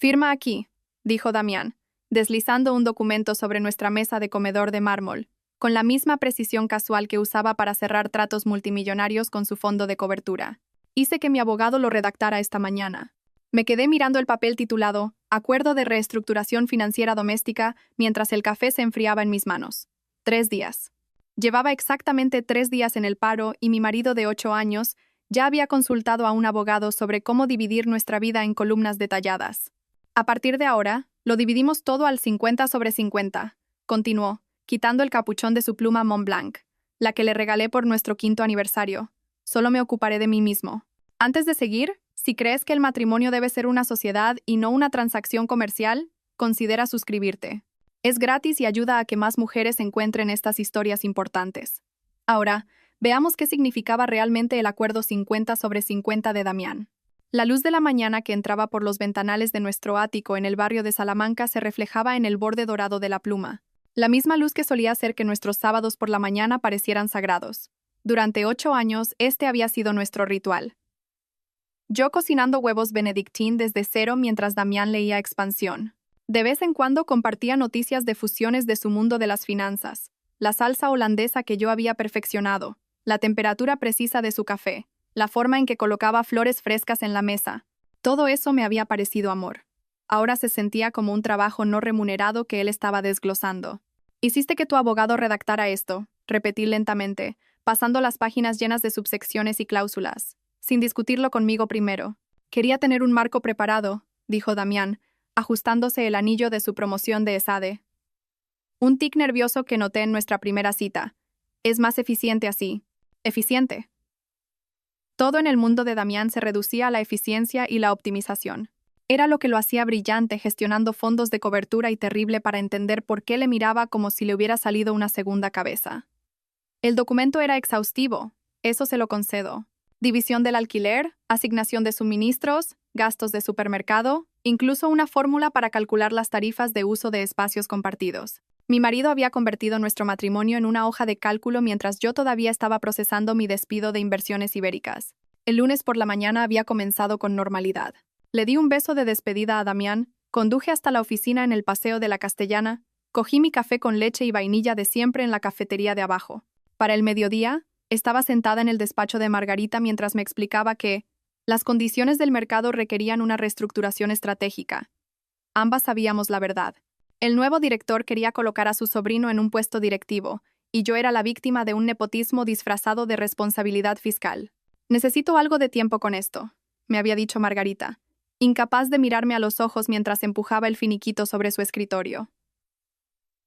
Firma aquí, dijo Damián, deslizando un documento sobre nuestra mesa de comedor de mármol, con la misma precisión casual que usaba para cerrar tratos multimillonarios con su fondo de cobertura. Hice que mi abogado lo redactara esta mañana. Me quedé mirando el papel titulado Acuerdo de Reestructuración Financiera Doméstica mientras el café se enfriaba en mis manos. 3 días. Llevaba exactamente 3 días en el paro y mi marido de 8 años ya había consultado a un abogado sobre cómo dividir nuestra vida en columnas detalladas. A partir de ahora, lo dividimos todo al 50/50, continuó, quitando el capuchón de su pluma Montblanc, la que le regalé por nuestro 5º aniversario. Solo me ocuparé de mí mismo. Antes de seguir, si crees que el matrimonio debe ser una sociedad y no una transacción comercial, considera suscribirte. Es gratis y ayuda a que más mujeres encuentren estas historias importantes. Ahora, veamos qué significaba realmente el acuerdo 50/50 de Damián. La luz de la mañana que entraba por los ventanales de nuestro ático en el barrio de Salamanca se reflejaba en el borde dorado de la pluma. La misma luz que solía hacer que nuestros sábados por la mañana parecieran sagrados. Durante 8 años, este había sido nuestro ritual. Yo cocinando huevos Benedictín desde cero mientras Damián leía Expansión. De vez en cuando compartía noticias de fusiones de su mundo de las finanzas, la salsa holandesa que yo había perfeccionado, la temperatura precisa de su café, la forma en que colocaba flores frescas en la mesa. Todo eso me había parecido amor. Ahora se sentía como un trabajo no remunerado que él estaba desglosando. Hiciste que tu abogado redactara esto, repetí lentamente, pasando las páginas llenas de subsecciones y cláusulas, sin discutirlo conmigo primero. Quería tener un marco preparado, dijo Damián, ajustándose el anillo de su promoción de ESADE. Un tic nervioso que noté en nuestra primera cita. Es más eficiente así. Eficiente. Todo en el mundo de Damián se reducía a la eficiencia y la optimización. Era lo que lo hacía brillante gestionando fondos de cobertura y terrible para entender por qué le miraba como si le hubiera salido una segunda cabeza. El documento era exhaustivo, eso se lo concedo. División del alquiler, asignación de suministros, gastos de supermercado, incluso una fórmula para calcular las tarifas de uso de espacios compartidos. Mi marido había convertido nuestro matrimonio en una hoja de cálculo mientras yo todavía estaba procesando mi despido de Inversiones Ibéricas. El lunes por la mañana había comenzado con normalidad. Le di un beso de despedida a Damián, conduje hasta la oficina en el Paseo de la Castellana, cogí mi café con leche y vainilla de siempre en la cafetería de abajo. Para el mediodía, estaba sentada en el despacho de Margarita mientras me explicaba que las condiciones del mercado requerían una reestructuración estratégica. Ambas sabíamos la verdad. El nuevo director quería colocar a su sobrino en un puesto directivo, y yo era la víctima de un nepotismo disfrazado de responsabilidad fiscal. Necesito algo de tiempo con esto, me había dicho Margarita, incapaz de mirarme a los ojos mientras empujaba el finiquito sobre su escritorio.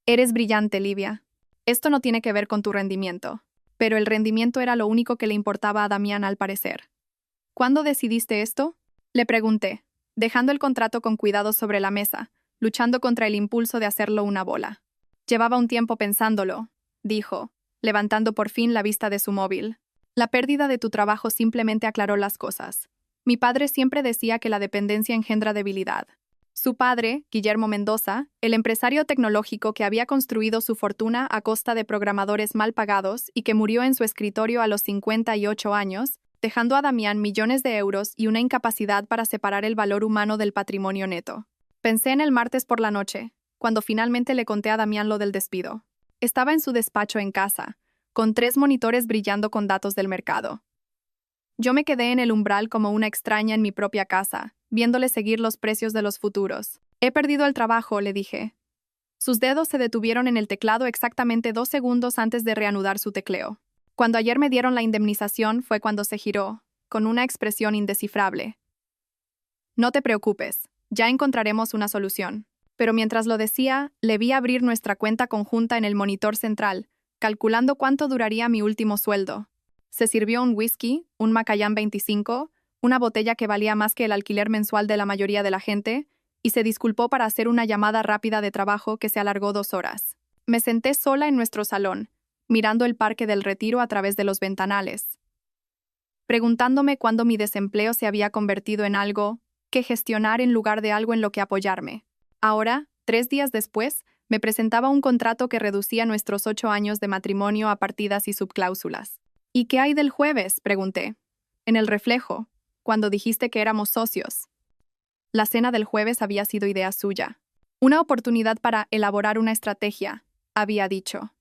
Eres brillante, Livia. Esto no tiene que ver con tu rendimiento. Pero el rendimiento era lo único que le importaba a Damián al parecer. ¿Cuándo decidiste esto? Le pregunté, dejando el contrato con cuidado sobre la mesa, luchando contra el impulso de hacerlo una bola. Llevaba un tiempo pensándolo, dijo, levantando por fin la vista de su móvil. La pérdida de tu trabajo simplemente aclaró las cosas. Mi padre siempre decía que la dependencia engendra debilidad. Su padre, Guillermo Mendoza, el empresario tecnológico que había construido su fortuna a costa de programadores mal pagados y que murió en su escritorio a los 58 años, dejando a Damián millones de euros y una incapacidad para separar el valor humano del patrimonio neto. Pensé en el martes por la noche, cuando finalmente le conté a Damián lo del despido. Estaba en su despacho en casa, con 3 monitores brillando con datos del mercado. Yo me quedé en el umbral como una extraña en mi propia casa, viéndole seguir los precios de los futuros. He perdido el trabajo, le dije. Sus dedos se detuvieron en el teclado exactamente 2 segundos antes de reanudar su tecleo. Cuando ayer me dieron la indemnización fue cuando se giró, con una expresión indescifrable. No te preocupes, ya encontraremos una solución. Pero mientras lo decía, le vi abrir nuestra cuenta conjunta en el monitor central, calculando cuánto duraría mi último sueldo. Se sirvió un whisky, un Macallan 25, una botella que valía más que el alquiler mensual de la mayoría de la gente, y se disculpó para hacer una llamada rápida de trabajo que se alargó 2 horas. Me senté sola en nuestro salón, mirando el Parque del Retiro a través de los ventanales, preguntándome cuándo mi desempleo se había convertido en algo que gestionar en lugar de algo en lo que apoyarme. Ahora, 3 días después, me presentaba un contrato que reducía nuestros 8 años de matrimonio a partidas y subcláusulas. ¿Y qué hay del jueves?, pregunté. En el reflejo, cuando dijiste que éramos socios. La cena del jueves había sido idea suya. Una oportunidad para elaborar una estrategia, había dicho.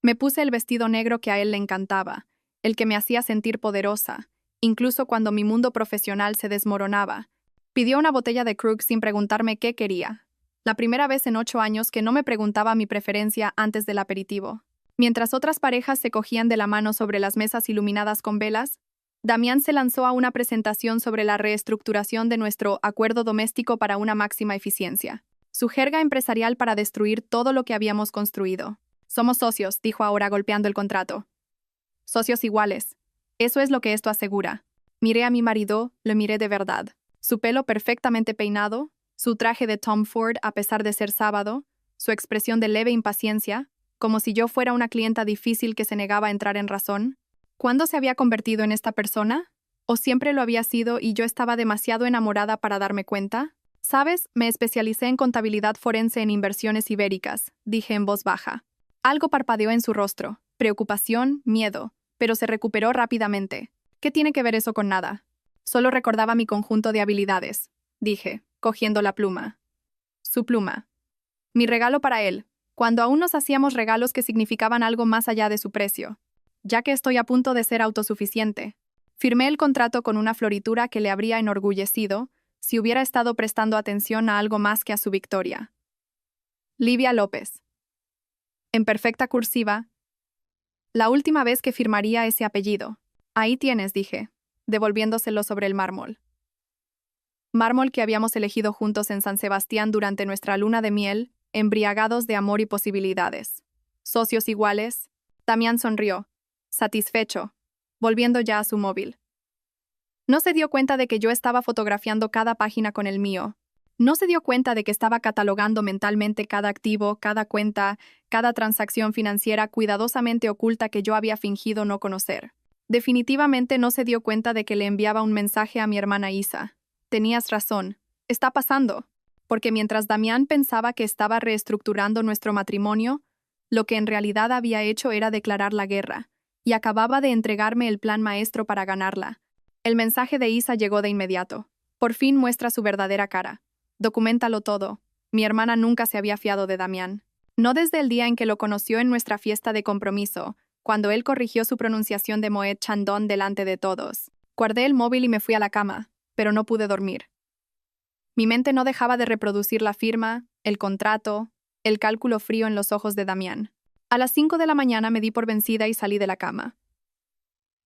Me puse el vestido negro que a él le encantaba, el que me hacía sentir poderosa, incluso cuando mi mundo profesional se desmoronaba. Pidió una botella de Krug sin preguntarme qué quería. La primera vez en 8 años que no me preguntaba mi preferencia antes del aperitivo. Mientras otras parejas se cogían de la mano sobre las mesas iluminadas con velas, Damián se lanzó a una presentación sobre la reestructuración de nuestro acuerdo doméstico para una máxima eficiencia. Su jerga empresarial para destruir todo lo que habíamos construido. Somos socios, dijo ahora golpeando el contrato. Socios iguales. Eso es lo que esto asegura. Miré a mi marido, lo miré de verdad. Su pelo perfectamente peinado, su traje de Tom Ford a pesar de ser sábado, su expresión de leve impaciencia, como si yo fuera una clienta difícil que se negaba a entrar en razón. ¿Cuándo se había convertido en esta persona? ¿O siempre lo había sido y yo estaba demasiado enamorada para darme cuenta? ¿Sabes? Me especialicé en contabilidad forense en inversiones ibéricas, dije en voz baja. Algo parpadeó en su rostro, preocupación, miedo, pero se recuperó rápidamente. ¿Qué tiene que ver eso con nada? Solo recordaba mi conjunto de habilidades, dije, cogiendo la pluma. Su pluma. Mi regalo para él, cuando aún nos hacíamos regalos que significaban algo más allá de su precio. Ya que estoy a punto de ser autosuficiente. Firmé el contrato con una floritura que le habría enorgullecido si hubiera estado prestando atención a algo más que a su victoria. Livia López. En perfecta cursiva. La última vez que firmaría ese apellido. Ahí tienes, dije, devolviéndoselo sobre el mármol. Mármol que habíamos elegido juntos en San Sebastián durante nuestra luna de miel, embriagados de amor y posibilidades. Socios iguales. Damián sonrió, satisfecho, volviendo ya a su móvil. No se dio cuenta de que yo estaba fotografiando cada página con el mío. No se dio cuenta de que estaba catalogando mentalmente cada activo, cada cuenta, cada transacción financiera cuidadosamente oculta que yo había fingido no conocer. Definitivamente no se dio cuenta de que le enviaba un mensaje a mi hermana Isa. Tenías razón. Está pasando. Porque mientras Damián pensaba que estaba reestructurando nuestro matrimonio, lo que en realidad había hecho era declarar la guerra, y acababa de entregarme el plan maestro para ganarla. El mensaje de Isa llegó de inmediato. Por fin muestra su verdadera cara. Documéntalo todo. Mi hermana nunca se había fiado de Damián. No desde el día en que lo conoció en nuestra fiesta de compromiso, cuando él corrigió su pronunciación de Moet Chandon delante de todos. Guardé el móvil y me fui a la cama, pero no pude dormir. Mi mente no dejaba de reproducir la firma, el contrato, el cálculo frío en los ojos de Damián. A las 5 de la mañana me di por vencida y salí de la cama.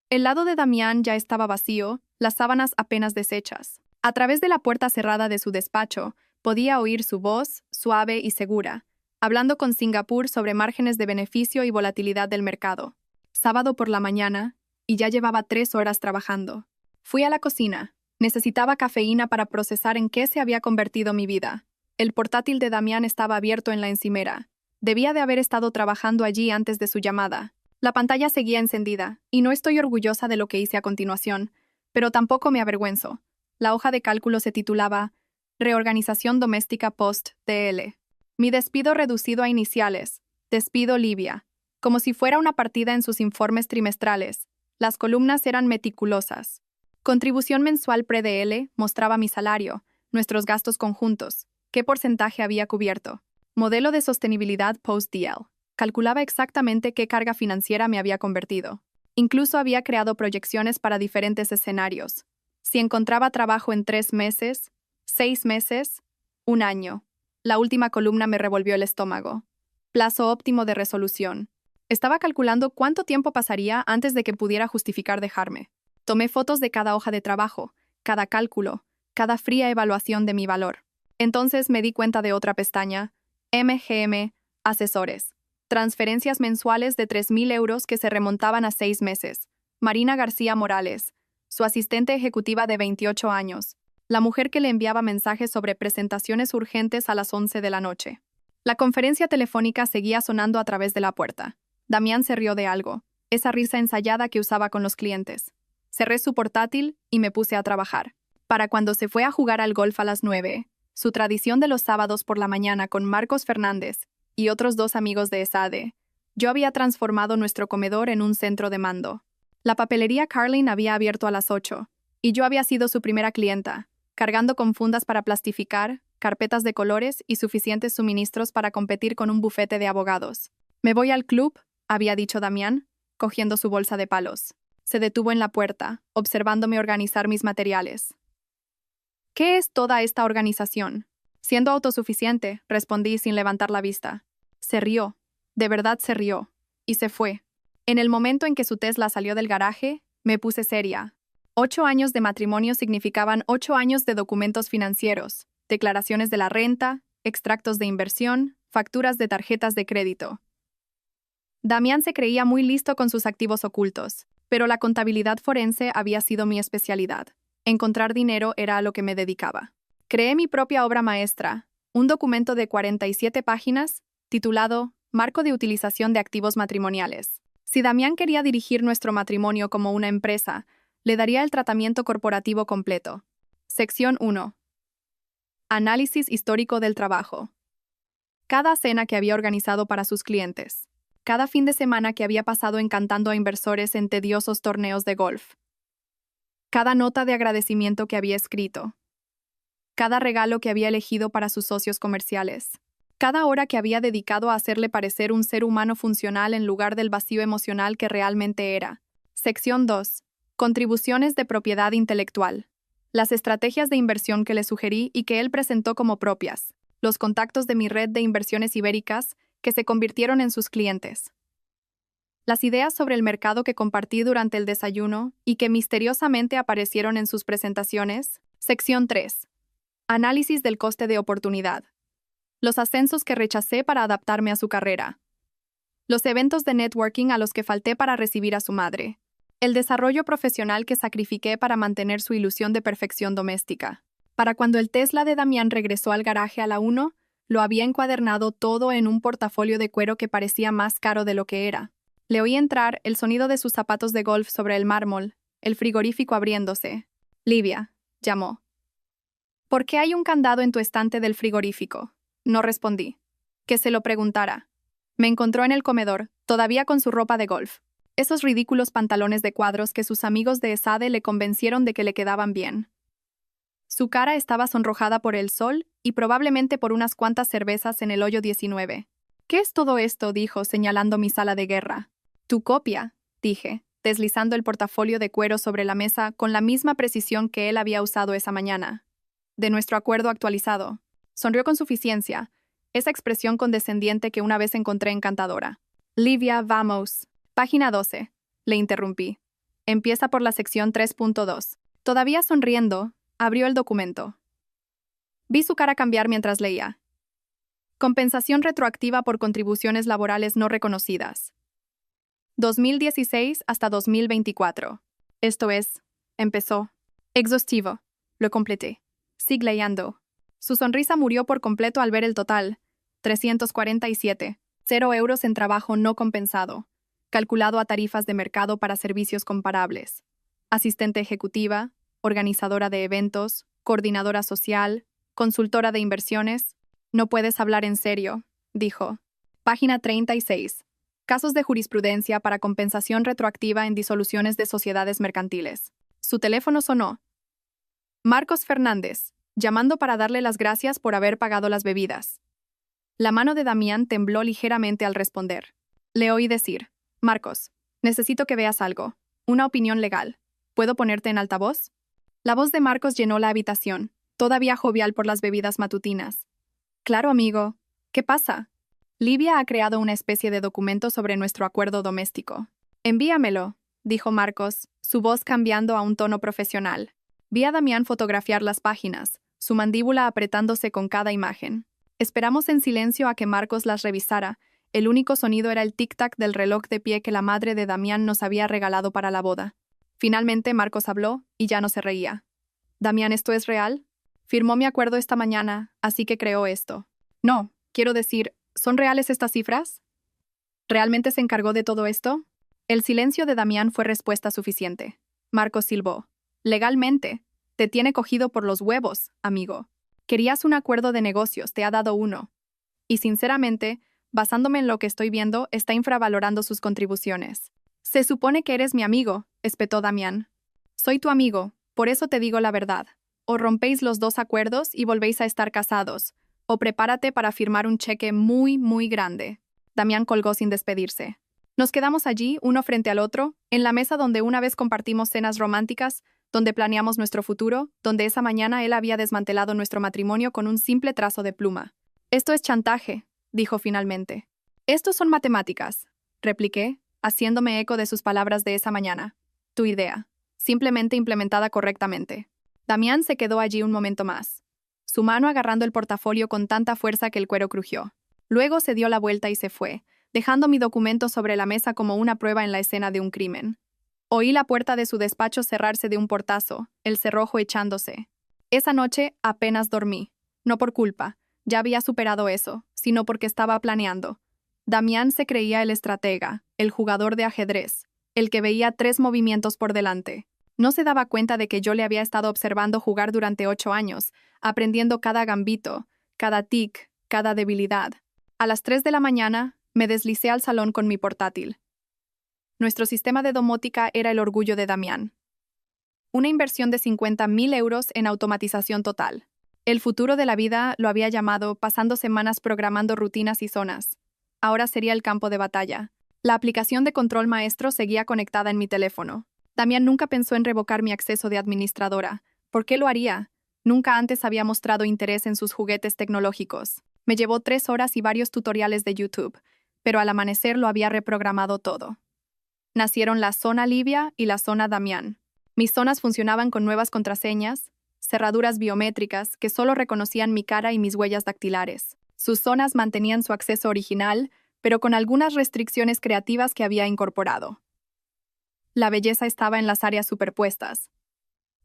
El lado de Damián ya estaba vacío, las sábanas apenas deshechas. A través de la puerta cerrada de su despacho, podía oír su voz, suave y segura, hablando con Singapur sobre márgenes de beneficio y volatilidad del mercado. Sábado por la mañana, y ya llevaba 3 horas trabajando. Fui a la cocina. Necesitaba cafeína para procesar en qué se había convertido mi vida. El portátil de Damián estaba abierto en la encimera. Debía de haber estado trabajando allí antes de su llamada. La pantalla seguía encendida, y no estoy orgullosa de lo que hice a continuación, pero tampoco me avergüenzo. La hoja de cálculo se titulaba Reorganización Doméstica Post-DL. Mi despido reducido a iniciales. Despido Livia. Como si fuera una partida en sus informes trimestrales. Las columnas eran meticulosas. Contribución mensual pre-DL mostraba mi salario, nuestros gastos conjuntos, qué porcentaje había cubierto. Modelo de sostenibilidad post-DL. Calculaba exactamente qué carga financiera me había convertido. Incluso había creado proyecciones para diferentes escenarios. Si encontraba trabajo en 3 meses, 6 meses, 1 año. La última columna me revolvió el estómago. Plazo óptimo de resolución. Estaba calculando cuánto tiempo pasaría antes de que pudiera justificar dejarme. Tomé fotos de cada hoja de trabajo, cada cálculo, cada fría evaluación de mi valor. Entonces me di cuenta de otra pestaña, MGM, Asesores. Transferencias mensuales de 3.000 euros que se remontaban a 6 meses. Marina García Morales, su asistente ejecutiva de 28 años, la mujer que le enviaba mensajes sobre presentaciones urgentes a las 11 de la noche. La conferencia telefónica seguía sonando a través de la puerta. Damián se rió de algo, esa risa ensayada que usaba con los clientes. Cerré su portátil y me puse a trabajar. Para cuando se fue a jugar al golf a las 9, su tradición de los sábados por la mañana con Marcos Fernández y otros 2 amigos de ESADE, yo había transformado nuestro comedor en un centro de mando. La papelería Carlin había abierto a las 8, y yo había sido su primera clienta. cargando con fundas para plastificar, carpetas de colores y suficientes suministros para competir con un bufete de abogados. «Me voy al club», había dicho Damián, cogiendo su bolsa de palos. Se detuvo en la puerta, observándome organizar mis materiales. «¿Qué es toda esta organización?» «Siendo autosuficiente», respondí sin levantar la vista. Se rió, de verdad se rió, y se fue. En el momento en que su Tesla salió del garaje, me puse seria. 8 años de matrimonio significaban 8 años de documentos financieros, declaraciones de la renta, extractos de inversión, facturas de tarjetas de crédito. Damián se creía muy listo con sus activos ocultos, pero la contabilidad forense había sido mi especialidad. Encontrar dinero era a lo que me dedicaba. Creé mi propia obra maestra, un documento de 47 páginas, titulado Marco de utilización de activos matrimoniales. Si Damián quería dirigir nuestro matrimonio como una empresa, le daría el tratamiento corporativo completo. Sección 1. Análisis histórico del trabajo. Cada cena que había organizado para sus clientes. Cada fin de semana que había pasado encantando a inversores en tediosos torneos de golf. Cada nota de agradecimiento que había escrito. Cada regalo que había elegido para sus socios comerciales. Cada hora que había dedicado a hacerle parecer un ser humano funcional en lugar del vacío emocional que realmente era. Sección 2. Contribuciones de propiedad intelectual. Las estrategias de inversión que le sugerí y que él presentó como propias. Los contactos de mi red de inversiones ibéricas que se convirtieron en sus clientes. Las ideas sobre el mercado que compartí durante el desayuno y que misteriosamente aparecieron en sus presentaciones. Sección 3. Análisis del coste de oportunidad. Los ascensos que rechacé para adaptarme a su carrera. Los eventos de networking a los que falté para recibir a su madre. El desarrollo profesional que sacrifiqué para mantener su ilusión de perfección doméstica. Para cuando el Tesla de Damián regresó al garaje a la 1, lo había encuadernado todo en un portafolio de cuero que parecía más caro de lo que era. Le oí entrar, el sonido de sus zapatos de golf sobre el mármol, el frigorífico abriéndose. «Livia», llamó. «¿Por qué hay un candado en tu estante del frigorífico?» No respondí. Que se lo preguntara. Me encontró en el comedor, todavía con su ropa de golf. Esos ridículos pantalones de cuadros que sus amigos de ESADE le convencieron de que le quedaban bien. Su cara estaba sonrojada por el sol y probablemente por unas cuantas cervezas en el hoyo 19. «¿Qué es todo esto?», dijo, señalando mi sala de guerra. «Tu copia», dije, deslizando el portafolio de cuero sobre la mesa con la misma precisión que él había usado esa mañana. «De nuestro acuerdo actualizado». Sonrió con suficiencia, esa expresión condescendiente que una vez encontré encantadora. «Livia, vamos». Página 12. Le interrumpí. Empieza por la sección 3.2. Todavía sonriendo, abrió el documento. Vi su cara cambiar mientras leía. Compensación retroactiva por contribuciones laborales no reconocidas. 2016 hasta 2024. Esto es, empezó. Exhaustivo. Lo completé. Sigue leyendo. Su sonrisa murió por completo al ver el total. 347. 0 euros en trabajo no compensado. Calculado a tarifas de mercado para servicios comparables. Asistente ejecutiva, organizadora de eventos, coordinadora social, consultora de inversiones. No puedes hablar en serio, dijo. Página 36. Casos de jurisprudencia para compensación retroactiva en disoluciones de sociedades mercantiles. Su teléfono sonó. Marcos Fernández, llamando para darle las gracias por haber pagado las bebidas. La mano de Damián tembló ligeramente al responder. Le oí decir, «Marcos, necesito que veas algo. Una opinión legal. ¿Puedo ponerte en altavoz?» La voz de Marcos llenó la habitación, todavía jovial por las bebidas matutinas. «Claro, amigo. ¿Qué pasa?» «Livia ha creado una especie de documento sobre nuestro acuerdo doméstico». «Envíamelo», dijo Marcos, su voz cambiando a un tono profesional. Vi a Damián fotografiar las páginas, su mandíbula apretándose con cada imagen. Esperamos en silencio a que Marcos las revisara. El único sonido era el tic-tac del reloj de pie que la madre de Damián nos había regalado para la boda. Finalmente Marcos habló y ya no se reía. «Damián, ¿esto es real? Firmó mi acuerdo esta mañana, así que creó esto». «No, quiero decir, ¿son reales estas cifras? ¿Realmente se encargó de todo esto?» El silencio de Damián fue respuesta suficiente. Marcos silbó. «Legalmente. Te tiene cogido por los huevos, amigo. Querías un acuerdo de negocios, te ha dado uno. Y sinceramente, basándome en lo que estoy viendo, está infravalorando sus contribuciones». «Se supone que eres mi amigo», espetó Damián. «Soy tu amigo, por eso te digo la verdad. O rompéis los dos acuerdos y volvéis a estar casados, o prepárate para firmar un cheque muy, muy grande. Damián colgó sin despedirse. Nos quedamos allí, uno frente al otro, en la mesa donde una vez compartimos cenas románticas, donde planeamos nuestro futuro, donde esa mañana él había desmantelado nuestro matrimonio con un simple trazo de pluma. Esto es chantaje, dijo finalmente. Estos son matemáticas, repliqué, haciéndome eco de sus palabras de esa mañana. Tu idea, simplemente implementada correctamente. Damián se quedó allí un momento más, su mano agarrando el portafolio con tanta fuerza que el cuero crujió. Luego se dio la vuelta y se fue, dejando mi documento sobre la mesa como una prueba en la escena de un crimen. Oí la puerta de su despacho cerrarse de un portazo, el cerrojo echándose. Esa noche apenas dormí, no por culpa, ya había superado eso, sino porque estaba planeando. Damián se creía el estratega, el jugador de ajedrez, el que veía 3 movimientos por delante. No se daba cuenta de que yo le había estado observando jugar durante 8 años, aprendiendo cada gambito, cada tic, cada debilidad. A las 3 de la mañana, me deslicé al salón con mi portátil. Nuestro sistema de domótica era el orgullo de Damián. Una inversión de 50.000 euros en automatización total. El futuro de la vida lo había llamado pasando semanas programando rutinas y zonas. Ahora sería el campo de batalla. La aplicación de control maestro seguía conectada en mi teléfono. Damián nunca pensó en revocar mi acceso de administradora. ¿Por qué lo haría? Nunca antes había mostrado interés en sus juguetes tecnológicos. Me llevó 3 horas y varios tutoriales de YouTube, pero al amanecer lo había reprogramado todo. Nacieron la zona Livia y la zona Damián. Mis zonas funcionaban con nuevas contraseñas, cerraduras biométricas que solo reconocían mi cara y mis huellas dactilares. Sus zonas mantenían su acceso original, pero con algunas restricciones creativas que había incorporado. La belleza estaba en las áreas superpuestas.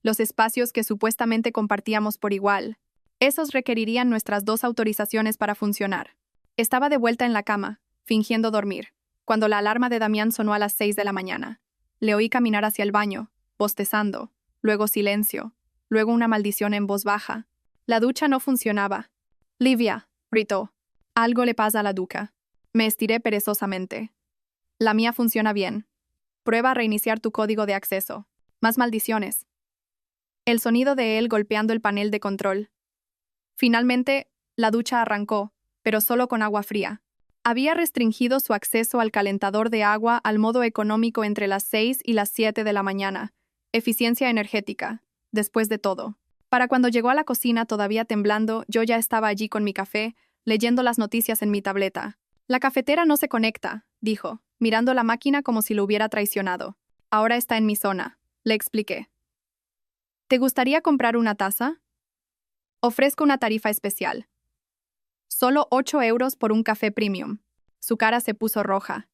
Los espacios que supuestamente compartíamos por igual. Esos requerirían nuestras 2 autorizaciones para funcionar. Estaba de vuelta en la cama, fingiendo dormir, cuando la alarma de Damián sonó a las 6 de la mañana. Le oí caminar hacia el baño, bostezando, luego silencio, luego una maldición en voz baja. La ducha no funcionaba. «Livia», gritó. «Algo le pasa a la ducha». Me estiré perezosamente. «La mía funciona bien. Prueba a reiniciar tu código de acceso. Más maldiciones». El sonido de él golpeando el panel de control. Finalmente, la ducha arrancó, pero solo con agua fría. Había restringido su acceso al calentador de agua al modo económico entre las 6 y las 7 de la mañana. Eficiencia energética, después de todo. Para cuando llegó a la cocina todavía temblando, yo ya estaba allí con mi café, leyendo las noticias en mi tableta. «La cafetera no se conecta», dijo, mirando la máquina como si lo hubiera traicionado. «Ahora está en mi zona», le expliqué. «¿Te gustaría comprar una taza? Ofrezco una tarifa especial. Solo 8 euros por un café premium». Su cara se puso roja.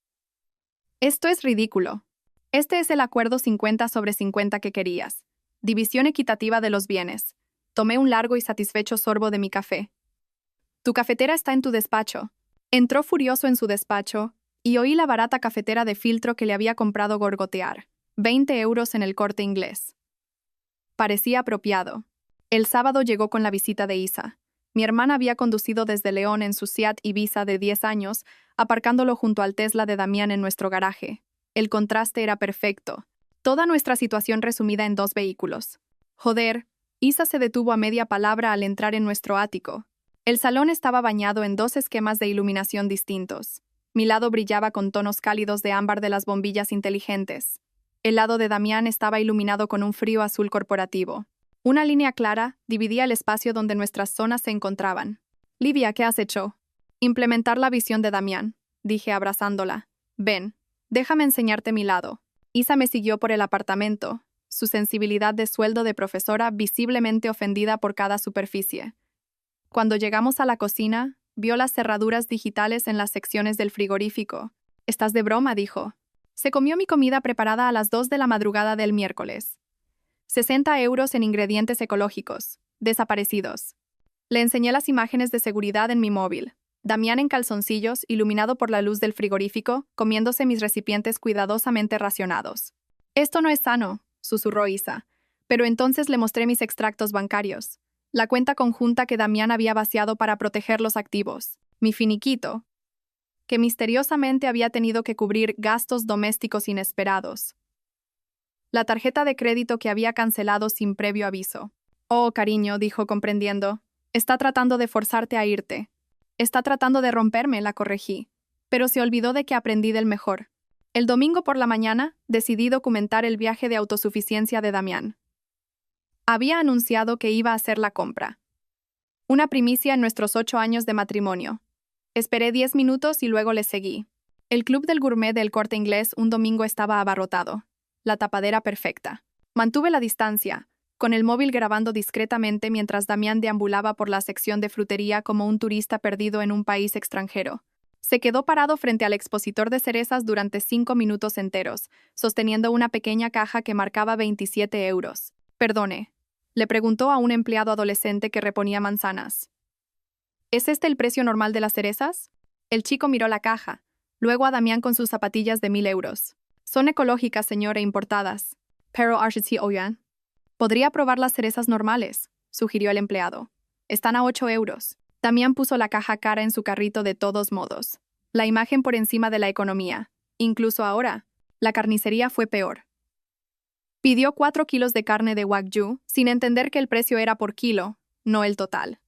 «Esto es ridículo. Este es el acuerdo 50/50 que querías. División equitativa de los bienes». Tomé un largo y satisfecho sorbo de mi café. «Tu cafetera está en tu despacho». Entró furioso en su despacho y oí la barata cafetera de filtro que le había comprado gorgotear. 20 euros en el Corte Inglés. Parecía apropiado. El sábado llegó con la visita de Isa. Mi hermana había conducido desde León en su Seat Ibiza de 10 años, aparcándolo junto al Tesla de Damián en nuestro garaje. El contraste era perfecto. Toda nuestra situación resumida en 2 vehículos. Joder, Isa se detuvo a media palabra al entrar en nuestro ático. El salón estaba bañado en 2 esquemas de iluminación distintos. Mi lado brillaba con tonos cálidos de ámbar de las bombillas inteligentes. El lado de Damián estaba iluminado con un frío azul corporativo. Una línea clara dividía el espacio donde nuestras zonas se encontraban. «Livia, ¿qué has hecho?» «Implementar la visión de Damián», dije abrazándola. «Ven, déjame enseñarte mi lado». Isa me siguió por el apartamento, su sensibilidad de sueldo de profesora visiblemente ofendida por cada superficie. Cuando llegamos a la cocina, vio las cerraduras digitales en las secciones del frigorífico. «¿Estás de broma?», dijo. Se comió mi comida preparada a las 2 de la madrugada del miércoles. 60 euros en ingredientes ecológicos, desaparecidos. Le enseñé las imágenes de seguridad en mi móvil. Damián en calzoncillos, iluminado por la luz del frigorífico, comiéndose mis recipientes cuidadosamente racionados. «Esto no es sano», susurró Isa. Pero entonces le mostré mis extractos bancarios. La cuenta conjunta que Damián había vaciado para proteger los activos. Mi finiquito, que misteriosamente había tenido que cubrir gastos domésticos inesperados. La tarjeta de crédito que había cancelado sin previo aviso. Oh, cariño, dijo comprendiendo. Está tratando de forzarte a irte. Está tratando de romperme, la corregí. Pero se olvidó de que aprendí del mejor. El domingo por la mañana, decidí documentar el viaje de autosuficiencia de Damián. Había anunciado que iba a hacer la compra. Una primicia en nuestros 8 años de matrimonio. Esperé 10 minutos y luego le seguí. El club del gourmet del Corte Inglés un domingo estaba abarrotado. La tapadera perfecta. Mantuve la distancia, con el móvil grabando discretamente mientras Damián deambulaba por la sección de frutería como un turista perdido en un país extranjero. Se quedó parado frente al expositor de cerezas durante 5 minutos enteros, sosteniendo una pequeña caja que marcaba 27 euros. Perdone, le preguntó a un empleado adolescente que reponía manzanas. ¿Es este el precio normal de las cerezas? El chico miró la caja, luego a Damián con sus zapatillas de 1000 euros. Son ecológicas, señor, e importadas. Pero oyan. Podría probar las cerezas normales, sugirió el empleado. Están a 8 euros. Damián puso la caja cara en su carrito de todos modos. La imagen por encima de la economía. Incluso ahora, la carnicería fue peor. Pidió 4 kilos de carne de Wagyu, sin entender que el precio era por kilo, no el total.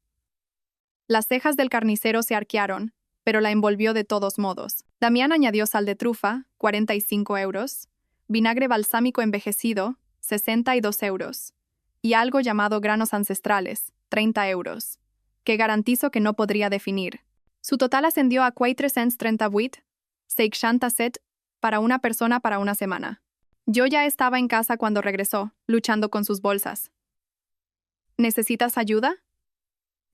Las cejas del carnicero se arquearon, pero la envolvió de todos modos. Damián añadió sal de trufa, 45 euros, vinagre balsámico envejecido, 62 euros, y algo llamado granos ancestrales, 30 euros, que garantizo que no podría definir. Su total ascendió a 438, 67, para una persona para una semana. Yo ya estaba en casa cuando regresó, luchando con sus bolsas. ¿Necesitas ayuda?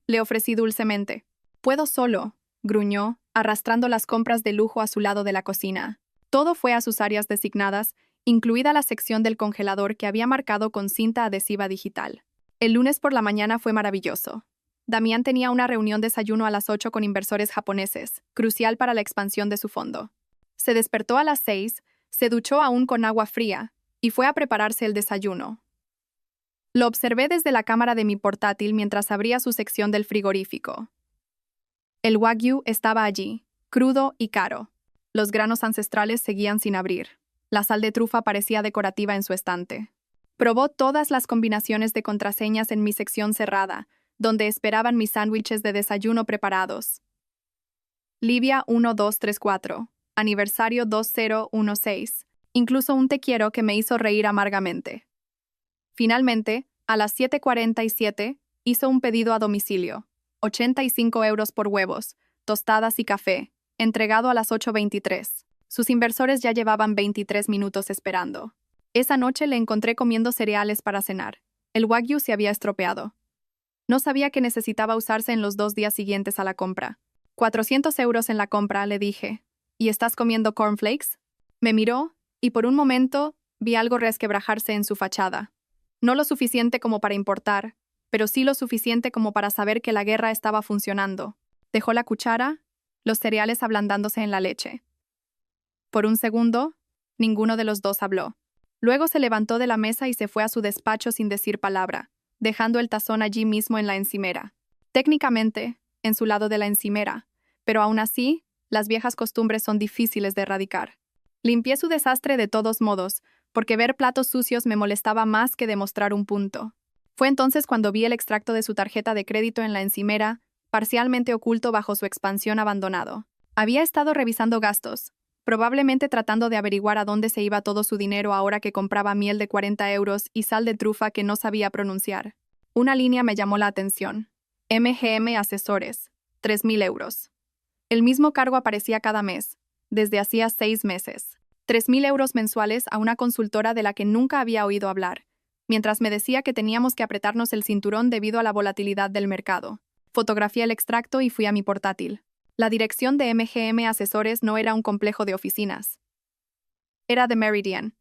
Le ofrecí dulcemente. Puedo solo, gruñó, arrastrando las compras de lujo a su lado de la cocina. Todo fue a sus áreas designadas, incluida la sección del congelador que había marcado con cinta adhesiva digital. El lunes por la mañana fue maravilloso. Damián tenía una reunión desayuno a las 8 con inversores japoneses, crucial para la expansión de su fondo. Se despertó a las 6, se duchó aún con agua fría, y fue a prepararse el desayuno. Lo observé desde la cámara de mi portátil mientras abría su sección del frigorífico. El Wagyu estaba allí, crudo y caro. Los granos ancestrales seguían sin abrir. La sal de trufa parecía decorativa en su estante. Probó todas las combinaciones de contraseñas en mi sección cerrada, donde esperaban mis sándwiches de desayuno preparados. Livia 1234, aniversario 2016, incluso un te quiero que me hizo reír amargamente. Finalmente, a las 7:47, hizo un pedido a domicilio, 85 euros por huevos, tostadas y café, entregado a las 8:23. Sus inversores ya llevaban 23 minutos esperando. Esa noche le encontré comiendo cereales para cenar. El Wagyu se había estropeado. No sabía que necesitaba usarse en los 2 días siguientes a la compra. 400 euros en la compra, le dije. ¿Y estás comiendo cornflakes? Me miró, y por un momento vi algo resquebrajarse en su fachada. No lo suficiente como para importar, pero sí lo suficiente como para saber que la guerra estaba funcionando. Dejó la cuchara, los cereales ablandándose en la leche. Por un segundo, ninguno de los dos habló. Luego se levantó de la mesa y se fue a su despacho sin decir palabra, dejando el tazón allí mismo en la encimera. Técnicamente, en su lado de la encimera, pero aún así, las viejas costumbres son difíciles de erradicar. Limpié su desastre de todos modos, porque ver platos sucios me molestaba más que demostrar un punto. Fue entonces cuando vi el extracto de su tarjeta de crédito en la encimera, parcialmente oculto bajo su expansión abandonado. Había estado revisando gastos, probablemente tratando de averiguar a dónde se iba todo su dinero ahora que compraba miel de 40 euros y sal de trufa que no sabía pronunciar. Una línea me llamó la atención. MGM Asesores, 3.000 euros. El mismo cargo aparecía cada mes, desde hacía 6 meses. 3.000 euros mensuales a una consultora de la que nunca había oído hablar, mientras me decía que teníamos que apretarnos el cinturón debido a la volatilidad del mercado. Fotografié el extracto y fui a mi portátil. La dirección de MGM Asesores no era un complejo de oficinas. Era The Meridian,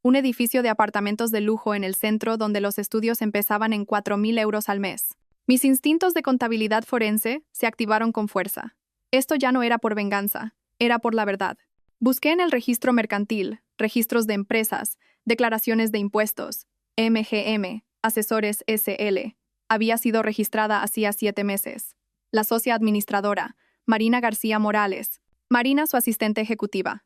un edificio de apartamentos de lujo en el centro donde los estudios empezaban en 4.000 euros al mes. Mis instintos de contabilidad forense se activaron con fuerza. Esto ya no era por venganza, era por la verdad. Busqué en el registro mercantil, registros de empresas, declaraciones de impuestos. MGM, Asesores SL, había sido registrada hacía 7 meses. La socia administradora, Marina García Morales. Marina, su asistente ejecutiva.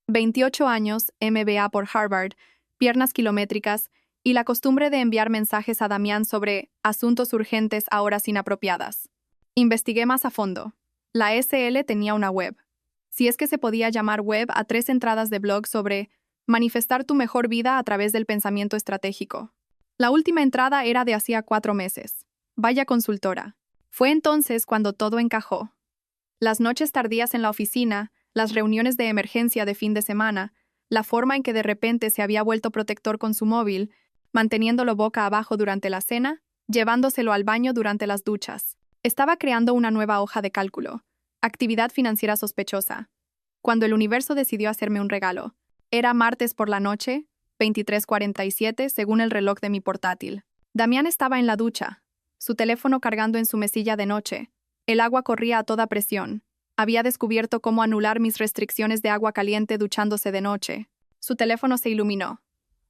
28 años, MBA por Harvard, piernas kilométricas y la costumbre de enviar mensajes a Damián sobre asuntos urgentes a horas inapropiadas. Investigué más a fondo. La SL tenía una web, si es que se podía llamar web, a 3 entradas de blog sobre manifestar tu mejor vida a través del pensamiento estratégico. La última entrada era de hacía 4 meses. Vaya consultora. Fue entonces cuando todo encajó. Las noches tardías en la oficina, las reuniones de emergencia de fin de semana, la forma en que de repente se había vuelto protector con su móvil, manteniéndolo boca abajo durante la cena, llevándoselo al baño durante las duchas. Estaba creando una nueva hoja de cálculo. Actividad financiera sospechosa. Cuando el universo decidió hacerme un regalo. Era martes por la noche, 23:47, según el reloj de mi portátil. Damián estaba en la ducha, su teléfono cargando en su mesilla de noche. El agua corría a toda presión. Había descubierto cómo anular mis restricciones de agua caliente duchándose de noche. Su teléfono se iluminó.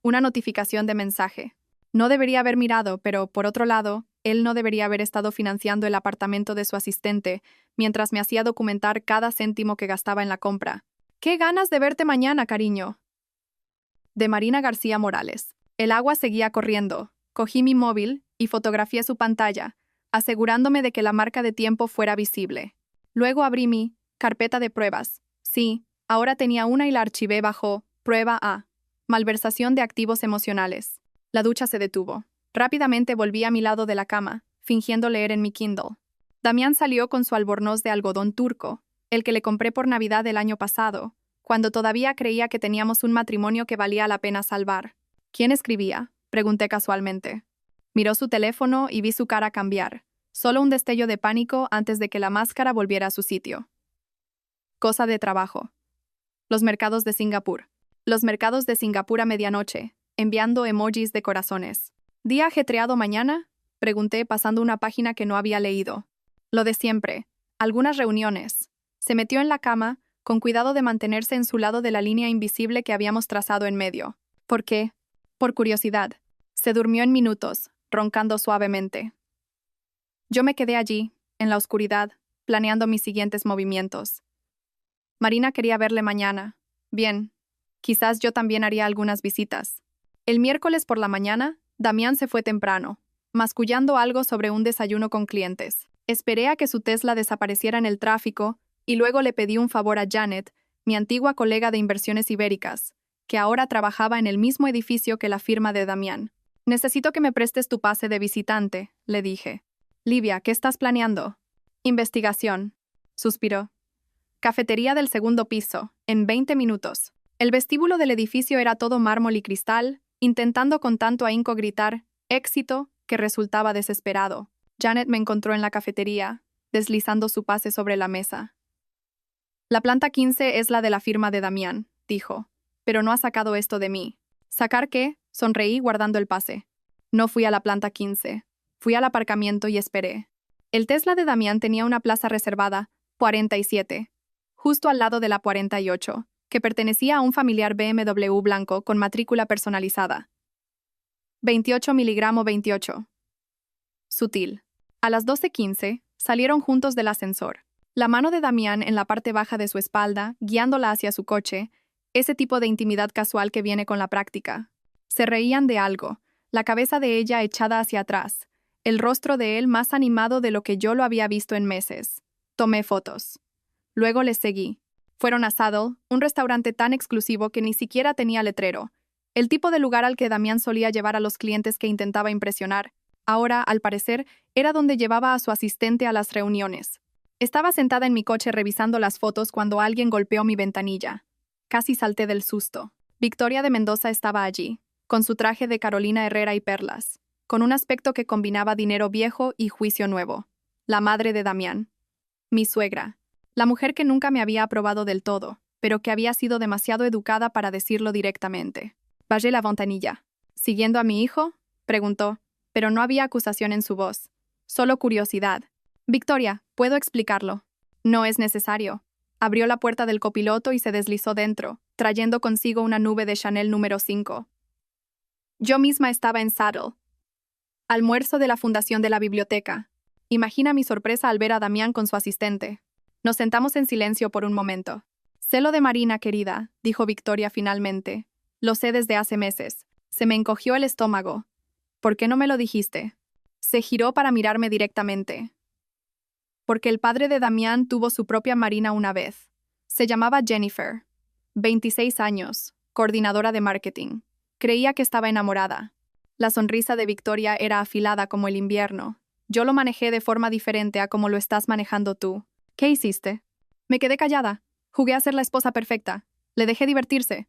Una notificación de mensaje. No debería haber mirado, pero, por otro lado, él no debería haber estado financiando el apartamento de su asistente mientras me hacía documentar cada céntimo que gastaba en la compra. ¡Qué ganas de verte mañana, cariño! De Marina García Morales. El agua seguía corriendo. Cogí mi móvil y fotografié su pantalla, asegurándome de que la marca de tiempo fuera visible. Luego abrí mi carpeta de pruebas. Sí, ahora tenía una y la archivé bajo Prueba A. Malversación de activos emocionales. La ducha se detuvo. Rápidamente volví a mi lado de la cama, fingiendo leer en mi Kindle. Damián salió con su albornoz de algodón turco, el que le compré por Navidad del año pasado, cuando todavía creía que teníamos un matrimonio que valía la pena salvar. ¿Quién escribía?, pregunté casualmente. Miró su teléfono y vi su cara cambiar. Solo un destello de pánico antes de que la máscara volviera a su sitio. Cosa de trabajo. Los mercados de Singapur. Los mercados de Singapur a medianoche, enviando emojis de corazones. ¿Día ajetreado mañana?, pregunté pasando una página que no había leído. Lo de siempre. Algunas reuniones. Se metió en la cama, con cuidado de mantenerse en su lado de la línea invisible que habíamos trazado en medio. ¿Por qué? Por curiosidad. Se durmió en minutos, roncando suavemente. Yo me quedé allí, en la oscuridad, planeando mis siguientes movimientos. Marina quería verle mañana. Bien. Quizás yo también haría algunas visitas. El miércoles por la mañana, Damián se fue temprano, mascullando algo sobre un desayuno con clientes. Esperé a que su Tesla desapareciera en el tráfico y luego le pedí un favor a Janet, mi antigua colega de inversiones ibéricas, que ahora trabajaba en el mismo edificio que la firma de Damián. Necesito que me prestes tu pase de visitante, le dije. Livia, ¿qué estás planeando? Investigación, suspiró. Cafetería del segundo piso, en 20 minutos. El vestíbulo del edificio era todo mármol y cristal, intentando con tanto ahínco gritar «éxito», que resultaba desesperado. Janet me encontró en la cafetería, deslizando su pase sobre la mesa. La planta 15 es la de la firma de Damián, dijo, pero no ha sacado esto de mí. ¿Sacar qué? Sonreí guardando el pase. No fui a la planta 15. Fui al aparcamiento y esperé. El Tesla de Damián tenía una plaza reservada, 47, justo al lado de la 48, que pertenecía a un familiar BMW blanco con matrícula personalizada. 28 miligramo 28. Sutil. A las 12:15, salieron juntos del ascensor. La mano de Damián en la parte baja de su espalda, guiándola hacia su coche, ese tipo de intimidad casual que viene con la práctica. Se reían de algo, la cabeza de ella echada hacia atrás, el rostro de él más animado de lo que yo lo había visto en meses. Tomé fotos. Luego les seguí. Fueron a Saddle, un restaurante tan exclusivo que ni siquiera tenía letrero, el tipo de lugar al que Damián solía llevar a los clientes que intentaba impresionar. Ahora, al parecer, era donde llevaba a su asistente a las reuniones. Estaba sentada en mi coche revisando las fotos cuando alguien golpeó mi ventanilla. Casi salté del susto. Victoria de Mendoza estaba allí, con su traje de Carolina Herrera y perlas, con un aspecto que combinaba dinero viejo y juicio nuevo. La madre de Damián. Mi suegra. La mujer que nunca me había aprobado del todo, pero que había sido demasiado educada para decirlo directamente. Bajé la ventanilla. ¿Siguiendo a mi hijo?, preguntó, pero no había acusación en su voz. Solo curiosidad. Victoria, ¿puedo explicarlo? No es necesario. Abrió la puerta del copiloto y se deslizó dentro, trayendo consigo una nube de Chanel número 5. Yo misma estaba en Saddle. Almuerzo de la fundación de la biblioteca. Imagina mi sorpresa al ver a Damián con su asistente. Nos sentamos en silencio por un momento. Sé lo de Marina, querida, dijo Victoria finalmente. Lo sé desde hace meses. Se me encogió el estómago. ¿Por qué no me lo dijiste? Se giró para mirarme directamente. Porque el padre de Damián tuvo su propia marina una vez. Se llamaba Jennifer. 26 años, coordinadora de marketing. Creía que estaba enamorada. La sonrisa de Victoria era afilada como el invierno. Yo lo manejé de forma diferente a como lo estás manejando tú. ¿Qué hiciste? Me quedé callada. Jugué a ser la esposa perfecta. Le dejé divertirse.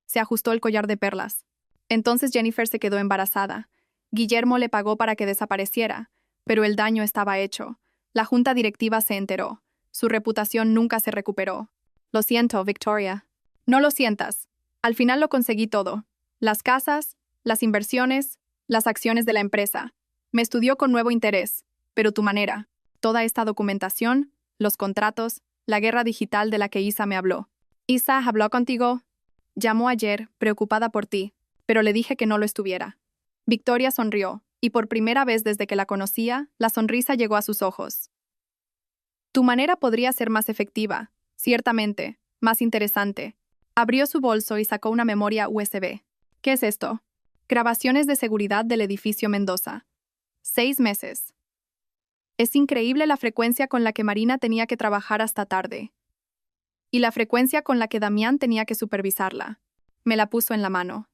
Se ajustó el collar de perlas. Entonces Jennifer se quedó embarazada. Guillermo le pagó para que desapareciera, pero el daño estaba hecho. La junta directiva se enteró. Su reputación nunca se recuperó. Lo siento, Victoria. No lo sientas. Al final lo conseguí todo. Las casas, las inversiones, las acciones de la empresa. Me estudió con nuevo interés, pero tu manera, toda esta documentación, los contratos, la guerra digital de la que Isa me habló. ¿Isa habló contigo? Llamó ayer, preocupada por ti, pero le dije que no lo estuviera. Victoria sonrió, y por primera vez desde que la conocía, la sonrisa llegó a sus ojos. Tu manera podría ser más efectiva, ciertamente, más interesante. Abrió su bolso y sacó una memoria USB. ¿Qué es esto? Grabaciones de seguridad del edificio Mendoza. 6 meses. Es increíble la frecuencia con la que Marina tenía que trabajar hasta tarde. Y la frecuencia con la que Damián tenía que supervisarla. Me la puso en la mano.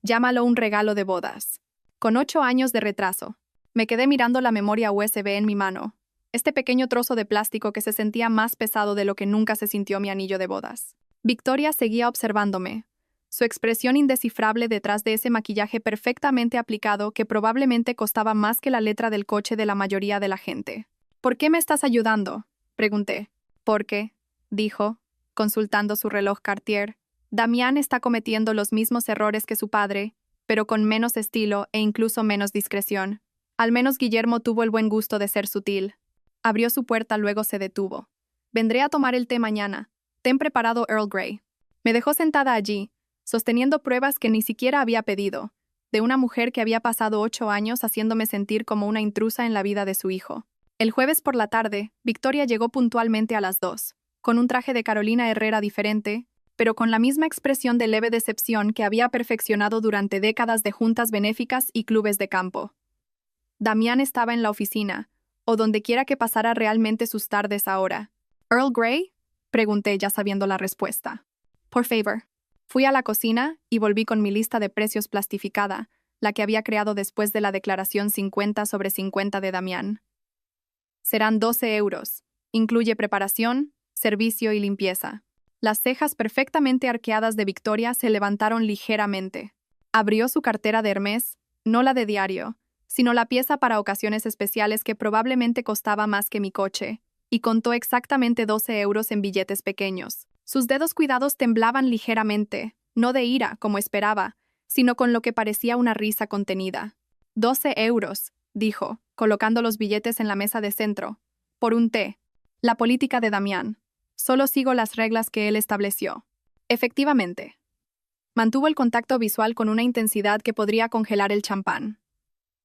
Llámalo un regalo de bodas. Con 8 años de retraso. Me quedé mirando la memoria USB en mi mano. Este pequeño trozo de plástico que se sentía más pesado de lo que nunca se sintió mi anillo de bodas. Victoria seguía observándome. Su expresión indescifrable detrás de ese maquillaje perfectamente aplicado que probablemente costaba más que la letra del coche de la mayoría de la gente. ¿Por qué me estás ayudando? Pregunté. Porque, dijo, consultando su reloj Cartier, Damián está cometiendo los mismos errores que su padre, pero con menos estilo e incluso menos discreción. Al menos Guillermo tuvo el buen gusto de ser sutil. Abrió su puerta, luego se detuvo. Vendré a tomar el té mañana. Ten preparado Earl Grey. Me dejó sentada allí, sosteniendo pruebas que ni siquiera había pedido, de una mujer que había pasado 8 años haciéndome sentir como una intrusa en la vida de su hijo. El jueves por la tarde, Victoria llegó puntualmente a las 2, con un traje de Carolina Herrera diferente, pero con la misma expresión de leve decepción que había perfeccionado durante décadas de juntas benéficas y clubes de campo. Damián estaba en la oficina, o donde quiera que pasara realmente sus tardes ahora. ¿Earl Grey? Pregunté ya sabiendo la respuesta. Por favor. Fui a la cocina y volví con mi lista de precios plastificada, la que había creado después de la declaración 50/50 de Damián. Serán 12 euros. Incluye preparación, servicio y limpieza. Las cejas perfectamente arqueadas de Victoria se levantaron ligeramente. Abrió su cartera de Hermès, no la de diario, sino la pieza para ocasiones especiales que probablemente costaba más que mi coche, y contó exactamente 12 euros en billetes pequeños. Sus dedos cuidados temblaban ligeramente, no de ira, como esperaba, sino con lo que parecía una risa contenida. 12 euros, dijo, colocando los billetes en la mesa de centro. Por un té. La política de Damián. Solo sigo las reglas que él estableció. Efectivamente. Mantuvo el contacto visual con una intensidad que podría congelar el champán.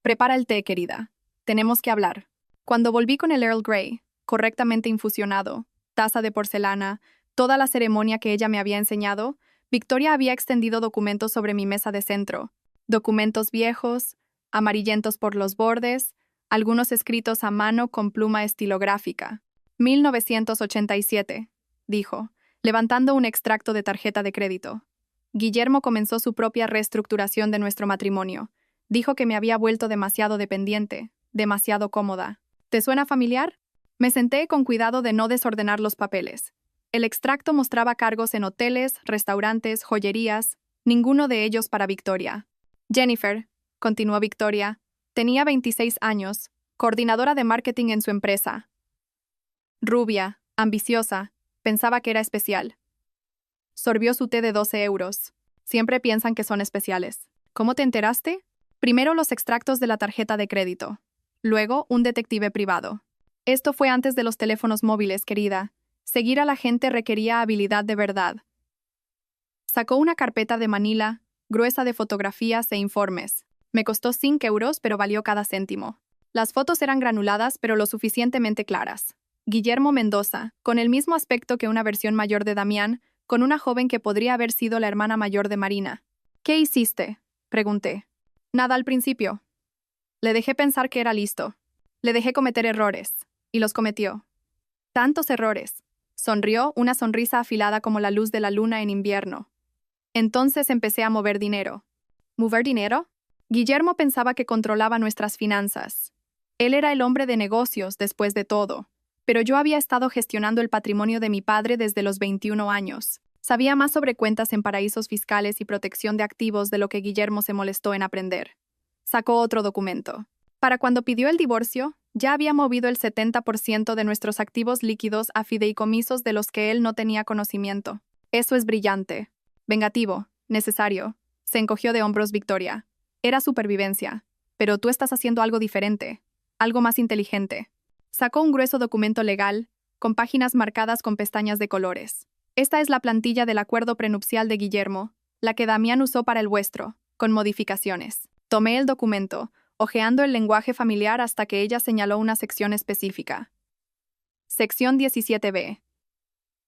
Prepara el té, querida. Tenemos que hablar. Cuando volví con el Earl Grey, correctamente infusionado, taza de porcelana, toda la ceremonia que ella me había enseñado, Victoria había extendido documentos sobre mi mesa de centro. Documentos viejos, amarillentos por los bordes, algunos escritos a mano con pluma estilográfica. 1987, dijo, levantando un extracto de tarjeta de crédito. Guillermo comenzó su propia reestructuración de nuestro matrimonio. Dijo que me había vuelto demasiado dependiente, demasiado cómoda. ¿Te suena familiar? Me senté con cuidado de no desordenar los papeles. El extracto mostraba cargos en hoteles, restaurantes, joyerías, ninguno de ellos para Victoria. Jennifer, continuó Victoria, tenía 26 años, coordinadora de marketing en su empresa. Rubia, ambiciosa, pensaba que era especial. Sorbió su té de 12 euros. Siempre piensan que son especiales. ¿Cómo te enteraste? Primero los extractos de la tarjeta de crédito. Luego, un detective privado. Esto fue antes de los teléfonos móviles, querida. Seguir a la gente requería habilidad de verdad. Sacó una carpeta de Manila, gruesa de fotografías e informes. Me costó 5 euros, pero valió cada céntimo. Las fotos eran granuladas, pero lo suficientemente claras. Guillermo Mendoza, con el mismo aspecto que una versión mayor de Damián, con una joven que podría haber sido la hermana mayor de Marina. ¿Qué hiciste? Pregunté. Nada al principio. Le dejé pensar que era listo. Le dejé cometer errores. Y los cometió. Tantos errores. Sonrió, una sonrisa afilada como la luz de la luna en invierno. Entonces empecé a mover dinero. ¿Mover dinero? Guillermo pensaba que controlaba nuestras finanzas. Él era el hombre de negocios, después de todo. Pero yo había estado gestionando el patrimonio de mi padre desde los 21 años. Sabía más sobre cuentas en paraísos fiscales y protección de activos de lo que Guillermo se molestó en aprender. Sacó otro documento. Para cuando pidió el divorcio, ya había movido el 70% de nuestros activos líquidos a fideicomisos de los que él no tenía conocimiento. Eso es brillante. Vengativo. Necesario. Se encogió de hombros Victoria. Era supervivencia. Pero tú estás haciendo algo diferente. Algo más inteligente. Sacó un grueso documento legal, con páginas marcadas con pestañas de colores. Esta es la plantilla del acuerdo prenupcial de Guillermo, la que Damián usó para el vuestro, con modificaciones. Tomé el documento, hojeando el lenguaje familiar hasta que ella señaló una sección específica. Sección 17b.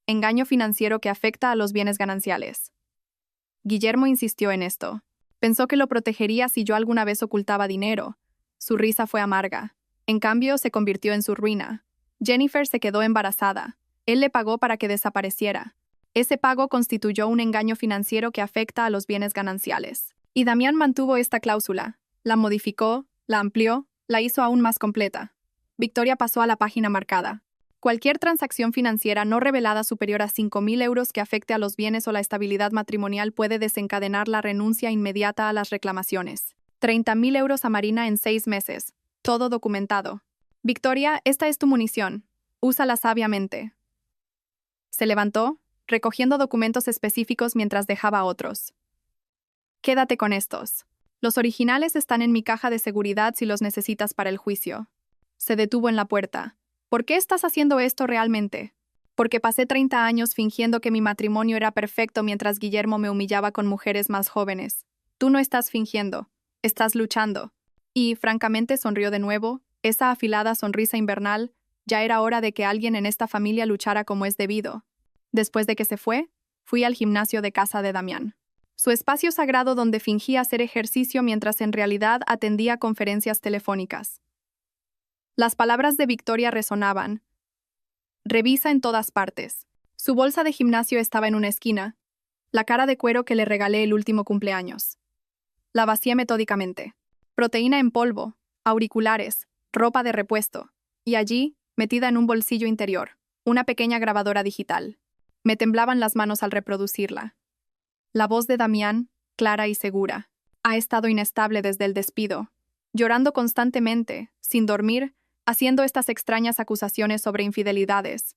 Engaño financiero que afecta a los bienes gananciales. Guillermo insistió en esto. Pensó que lo protegería si yo alguna vez ocultaba dinero. Su risa fue amarga. En cambio, se convirtió en su ruina. Jennifer se quedó embarazada. Él le pagó para que desapareciera. Ese pago constituyó un engaño financiero que afecta a los bienes gananciales. Y Damián mantuvo esta cláusula. La modificó, la amplió, la hizo aún más completa. Victoria pasó a la página marcada. Cualquier transacción financiera no revelada superior a 5.000 euros que afecte a los bienes o la estabilidad matrimonial puede desencadenar la renuncia inmediata a las reclamaciones. 30.000 euros a Marina en 6 meses. Todo documentado. Victoria, esta es tu munición. Úsala sabiamente. Se levantó, recogiendo documentos específicos mientras dejaba otros. Quédate con estos. Los originales están en mi caja de seguridad si los necesitas para el juicio. Se detuvo en la puerta. ¿Por qué estás haciendo esto realmente? Porque pasé 30 años fingiendo que mi matrimonio era perfecto mientras Guillermo me humillaba con mujeres más jóvenes. Tú no estás fingiendo, estás luchando. Y, francamente, sonrió de nuevo, esa afilada sonrisa invernal. Ya era hora de que alguien en esta familia luchara como es debido. Después de que se fue, fui al gimnasio de casa de Damián. Su espacio sagrado donde fingía hacer ejercicio mientras en realidad atendía conferencias telefónicas. Las palabras de Victoria resonaban. Revisa en todas partes. Su bolsa de gimnasio estaba en una esquina, la cara de cuero que le regalé el último cumpleaños. La vacié metódicamente. Proteína en polvo, auriculares, ropa de repuesto, y allí, metida en un bolsillo interior, una pequeña grabadora digital. Me temblaban las manos al reproducirla. La voz de Damián, clara y segura. Ha estado inestable desde el despido, llorando constantemente, sin dormir, haciendo estas extrañas acusaciones sobre infidelidades.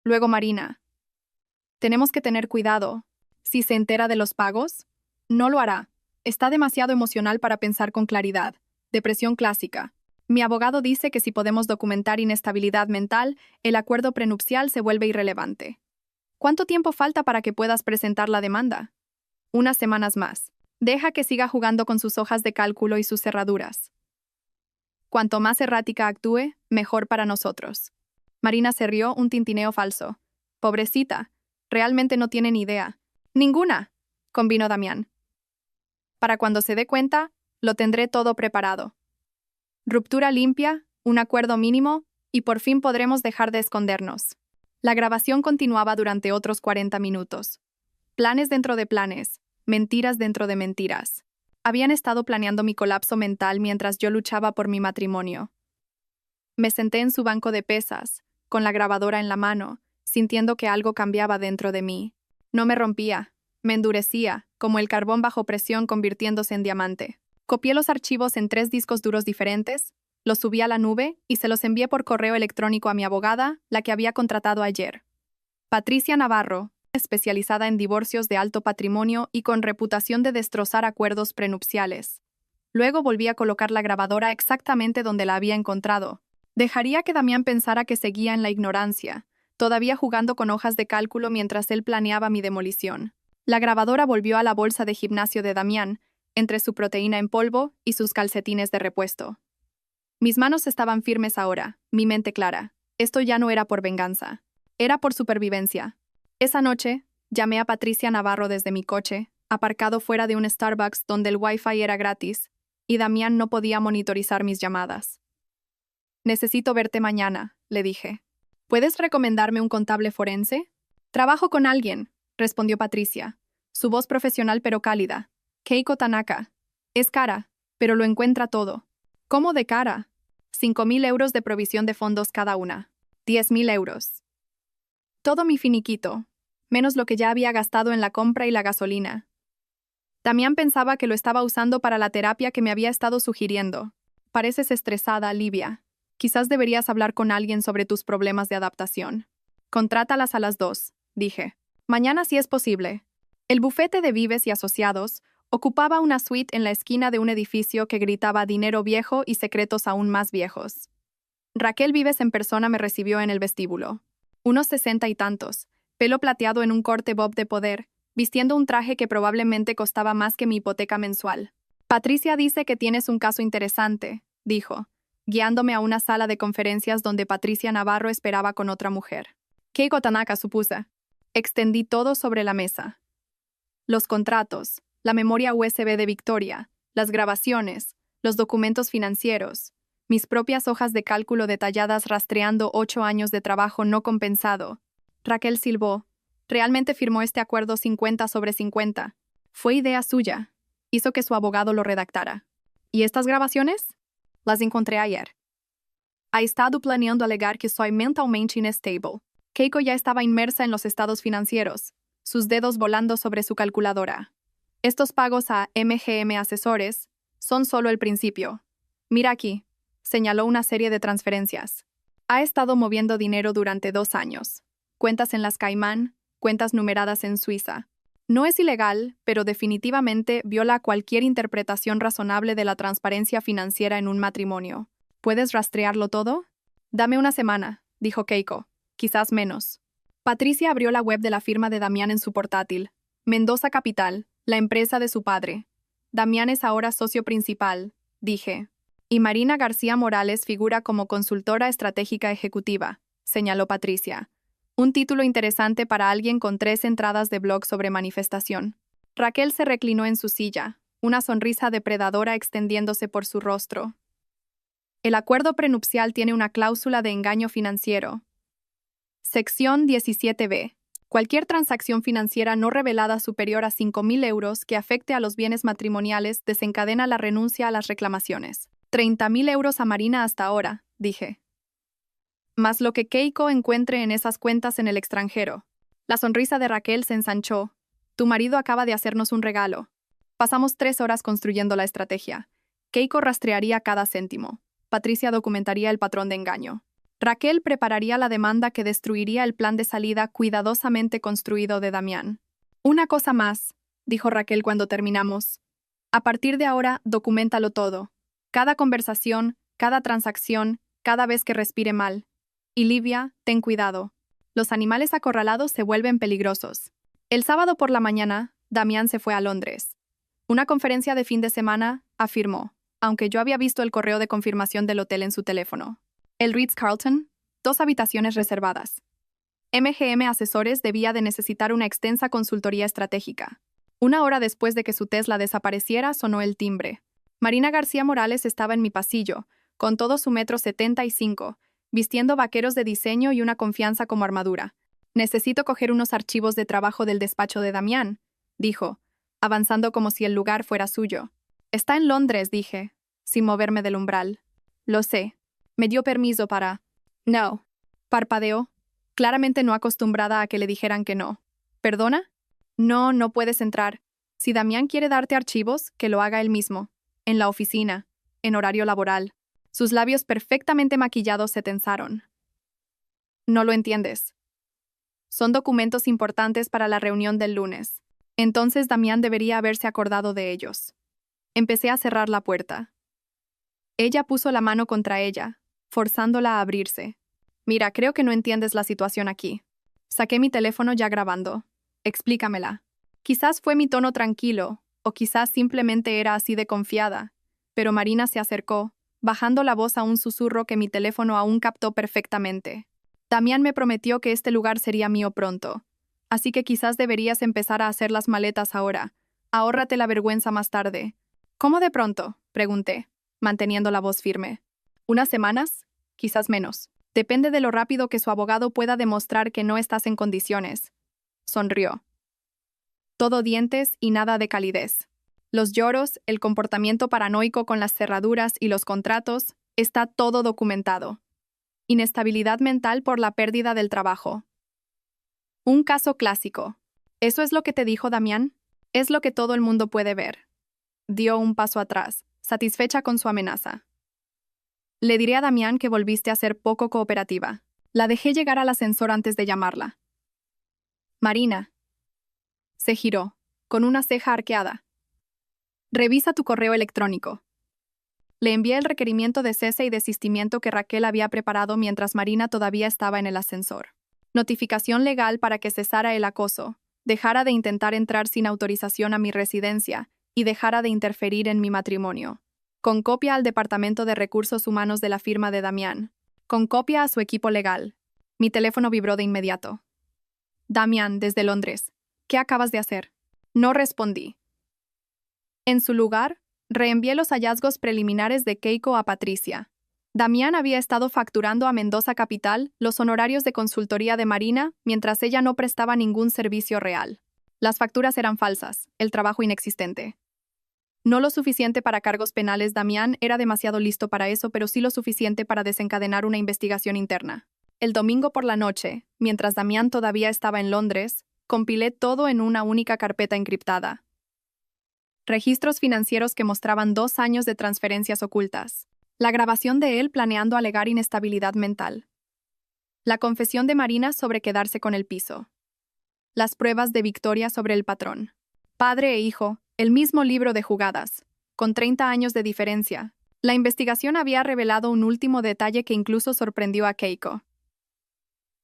Luego Marina. Tenemos que tener cuidado. Si se entera de los pagos, no lo hará. Está demasiado emocional para pensar con claridad. Depresión clásica. Mi abogado dice que si podemos documentar inestabilidad mental, el acuerdo prenupcial se vuelve irrelevante. ¿Cuánto tiempo falta para que puedas presentar la demanda? Unas semanas más. Deja que siga jugando con sus hojas de cálculo y sus cerraduras. Cuanto más errática actúe, mejor para nosotros. Marina se rió, un tintineo falso. Pobrecita, realmente no tiene ni idea. Ninguna, convino Damián. Para cuando se dé cuenta, lo tendré todo preparado. Ruptura limpia, un acuerdo mínimo, y por fin podremos dejar de escondernos. La grabación continuaba durante otros 40 minutos. Planes dentro de planes, mentiras dentro de mentiras. Habían estado planeando mi colapso mental mientras yo luchaba por mi matrimonio. Me senté en su banco de pesas, con la grabadora en la mano, sintiendo que algo cambiaba dentro de mí. No me rompía, me endurecía, como el carbón bajo presión convirtiéndose en diamante. Copié los archivos en 3 discos duros diferentes, los subí a la nube y se los envié por correo electrónico a mi abogada, la que había contratado ayer. Patricia Navarro, especializada en divorcios de alto patrimonio y con reputación de destrozar acuerdos prenupciales. Luego volví a colocar la grabadora exactamente donde la había encontrado. Dejaría que Damián pensara que seguía en la ignorancia, todavía jugando con hojas de cálculo mientras él planeaba mi demolición. La grabadora volvió a la bolsa de gimnasio de Damián, entre su proteína en polvo y sus calcetines de repuesto. Mis manos estaban firmes ahora, mi mente clara. Esto ya no era por venganza. Era por supervivencia. Esa noche, llamé a Patricia Navarro desde mi coche, aparcado fuera de un Starbucks donde el Wi-Fi era gratis, y Damián no podía monitorizar mis llamadas. Necesito verte mañana, le dije. ¿Puedes recomendarme un contable forense? Trabajo con alguien, respondió Patricia, su voz profesional pero cálida. Keiko Tanaka. Es cara, pero lo encuentra todo. ¿Cómo de cara? 5.000 euros de provisión de fondos cada una. 10.000 euros. Todo mi finiquito, menos lo que ya había gastado en la compra y la gasolina. Damián pensaba que lo estaba usando para la terapia que me había estado sugiriendo. Pareces estresada, Livia. Quizás deberías hablar con alguien sobre tus problemas de adaptación. Contrátalas a las 2, dije. Mañana si es posible. El bufete de Vives y Asociados ocupaba una suite en la esquina de un edificio que gritaba dinero viejo y secretos aún más viejos. Raquel Vives en persona me recibió en el vestíbulo. Unos 60 y tantos, pelo plateado en un corte bob de poder, vistiendo un traje que probablemente costaba más que mi hipoteca mensual. Patricia dice que tienes un caso interesante, dijo, guiándome a una sala de conferencias donde Patricia Navarro esperaba con otra mujer. Keiko Tanaka, supuse. Extendí todo sobre la mesa. Los contratos, la memoria USB de Victoria, las grabaciones, los documentos financieros, mis propias hojas de cálculo detalladas rastreando 8 años de trabajo no compensado. Raquel silbó. Realmente firmó este acuerdo 50/50. Fue idea suya. Hizo que su abogado lo redactara. ¿Y estas grabaciones? Las encontré ayer. Ha estado planeando alegar que soy mentalmente inestable. Keiko ya estaba inmersa en los estados financieros, sus dedos volando sobre su calculadora. Estos pagos a MGM Asesores son solo el principio. Mira aquí, señaló una serie de transferencias. Ha estado moviendo dinero durante 2 años. Cuentas en las Caimán, cuentas numeradas en Suiza. No es ilegal, pero definitivamente viola cualquier interpretación razonable de la transparencia financiera en un matrimonio. ¿Puedes rastrearlo todo? Dame una semana, dijo Keiko. Quizás menos. Patricia abrió la web de la firma de Damián en su portátil. Mendoza Capital, la empresa de su padre. Damián es ahora socio principal, dije. Y Marina García Morales figura como consultora estratégica ejecutiva, señaló Patricia. Un título interesante para alguien con 3 entradas de blog sobre manifestación. Raquel se reclinó en su silla, una sonrisa depredadora extendiéndose por su rostro. El acuerdo prenupcial tiene una cláusula de engaño financiero. Sección 17b. Cualquier transacción financiera no revelada superior a 5.000 euros que afecte a los bienes matrimoniales desencadena la renuncia a las reclamaciones. 30.000 euros a Marina hasta ahora, dije. Más lo que Keiko encuentre en esas cuentas en el extranjero. La sonrisa de Raquel se ensanchó. Tu marido acaba de hacernos un regalo. Pasamos 3 horas construyendo la estrategia. Keiko rastrearía cada céntimo. Patricia documentaría el patrón de engaño. Raquel prepararía la demanda que destruiría el plan de salida cuidadosamente construido de Damián. Una cosa más, dijo Raquel cuando terminamos. A partir de ahora, documéntalo todo. Cada conversación, cada transacción, cada vez que respire mal. Y Livia, ten cuidado. Los animales acorralados se vuelven peligrosos. El sábado por la mañana, Damián se fue a Londres. Una conferencia de fin de semana, afirmó, aunque yo había visto el correo de confirmación del hotel en su teléfono. El Ritz-Carlton, 2 habitaciones reservadas. MGM Asesores debía de necesitar una extensa consultoría estratégica. 1 hora después de que su Tesla desapareciera, sonó el timbre. Marina García Morales estaba en mi pasillo, con todo su 1,75 m, vistiendo vaqueros de diseño y una confianza como armadura. Necesito coger unos archivos de trabajo del despacho de Damián, dijo, avanzando como si el lugar fuera suyo. Está en Londres, dije, sin moverme del umbral. Lo sé. Me dio permiso para... No. Parpadeó, claramente no acostumbrada a que le dijeran que no. ¿Perdona? No, no puedes entrar. Si Damián quiere darte archivos, que lo haga él mismo. En la oficina. En horario laboral. Sus labios perfectamente maquillados se tensaron. No lo entiendes. Son documentos importantes para la reunión del lunes. Entonces Damián debería haberse acordado de ellos. Empecé a cerrar la puerta. Ella puso la mano contra ella, forzándola a abrirse. Mira, creo que no entiendes la situación aquí. Saqué mi teléfono ya grabando. Explícamela. Quizás fue mi tono tranquilo, o quizás simplemente era así de confiada, pero Marina se acercó, bajando la voz a un susurro que mi teléfono aún captó perfectamente. Damián me prometió que este lugar sería mío pronto, así que quizás deberías empezar a hacer las maletas ahora, Ahórrate la vergüenza más tarde. ¿Cómo de pronto? Pregunté, manteniendo la voz firme. ¿Unas semanas? Quizás menos. Depende de lo rápido que su abogado pueda demostrar que no estás en condiciones. Sonrió. Todo dientes y nada de calidez. Los lloros, el comportamiento paranoico con las cerraduras y los contratos, está todo documentado. Inestabilidad mental por la pérdida del trabajo. Un caso clásico. ¿Eso es lo que te dijo Damián? Es lo que todo el mundo puede ver. Dio un paso atrás, satisfecha con su amenaza. Le diré a Damián que volviste a ser poco cooperativa. La dejé llegar al ascensor antes de llamarla. Marina. Se giró, con una ceja arqueada. Revisa tu correo electrónico. Le envié el requerimiento de cese y desistimiento que Raquel había preparado mientras Marina todavía estaba en el ascensor. Notificación legal para que cesara el acoso, dejara de intentar entrar sin autorización a mi residencia y dejara de interferir en mi matrimonio. Con copia al Departamento de Recursos Humanos de la firma de Damián. Con copia a su equipo legal. Mi teléfono vibró de inmediato. Damián, desde Londres. ¿Qué acabas de hacer? No respondí. En su lugar, reenvié los hallazgos preliminares de Keiko a Patricia. Damián había estado facturando a Mendoza Capital los honorarios de consultoría de Marina mientras ella no prestaba ningún servicio real. Las facturas eran falsas, el trabajo inexistente. No lo suficiente para cargos penales, Damián era demasiado listo para eso, pero sí lo suficiente para desencadenar una investigación interna. El domingo por la noche, mientras Damián todavía estaba en Londres, compilé todo en una única carpeta encriptada. Registros financieros que mostraban 2 años de transferencias ocultas. La grabación de él planeando alegar inestabilidad mental. La confesión de Marina sobre quedarse con el piso. Las pruebas de Victoria sobre el patrón. Padre e hijo, el mismo libro de jugadas, con 30 años de diferencia. La investigación había revelado un último detalle que incluso sorprendió a Keiko.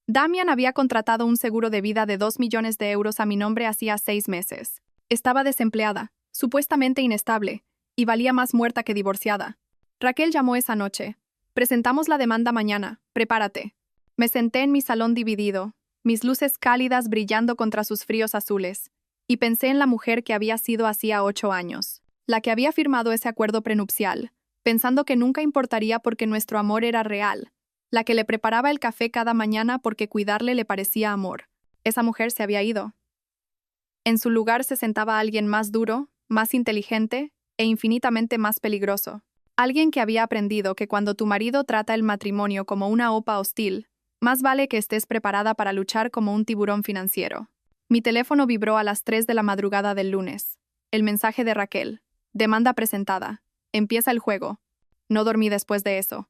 Damián había contratado un seguro de vida de 2 millones de euros a mi nombre hacía 6 meses. Estaba desempleada, supuestamente inestable, y valía más muerta que divorciada. Raquel llamó esa noche. Presentamos la demanda mañana, prepárate. Me senté en mi salón dividido, mis luces cálidas brillando contra sus fríos azules, y pensé en la mujer que había sido hacía 8 años, la que había firmado ese acuerdo prenupcial, pensando que nunca importaría porque nuestro amor era real, la que le preparaba el café cada mañana porque cuidarle le parecía amor. Esa mujer se había ido. En su lugar se sentaba alguien más duro, más inteligente e infinitamente más peligroso. Alguien que había aprendido que cuando tu marido trata el matrimonio como una OPA hostil, más vale que estés preparada para luchar como un tiburón financiero. Mi teléfono vibró a las 3 de la madrugada del lunes. El mensaje de Raquel. Demanda presentada. Empieza el juego. No dormí después de eso.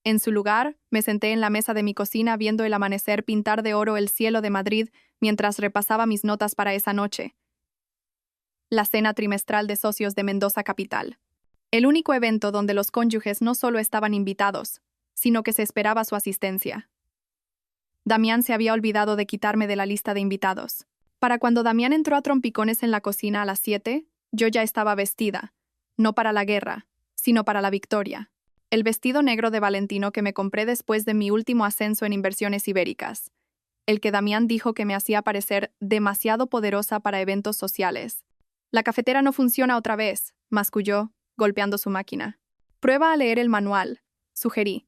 En su lugar, me senté en la mesa de mi cocina viendo el amanecer pintar de oro el cielo de Madrid mientras repasaba mis notas para esa noche. La cena trimestral de socios de Mendoza Capital. El único evento donde los cónyuges no solo estaban invitados, sino que se esperaba su asistencia. Damián se había olvidado de quitarme de la lista de invitados. Para cuando Damián entró a trompicones en la cocina a las 7, yo ya estaba vestida, no para la guerra, sino para la victoria. El vestido negro de Valentino que me compré después de mi último ascenso en inversiones ibéricas. El que Damián dijo que me hacía parecer demasiado poderosa para eventos sociales. La cafetera no funciona otra vez, masculló, golpeando su máquina. Prueba a leer el manual, sugerí,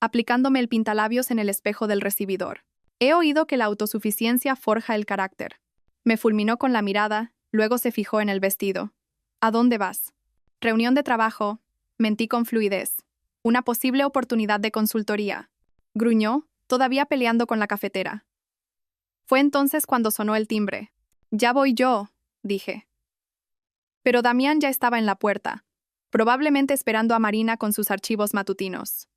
aplicándome el pintalabios en el espejo del recibidor. He oído que la autosuficiencia forja el carácter. Me fulminó con la mirada, luego se fijó en el vestido. ¿A dónde vas? Reunión de trabajo. Mentí con fluidez. Una posible oportunidad de consultoría. Gruñó, todavía peleando con la cafetera. Fue entonces cuando sonó el timbre. Ya voy yo, dije. Pero Damián ya estaba en la puerta, probablemente esperando a Marina con sus archivos matutinos.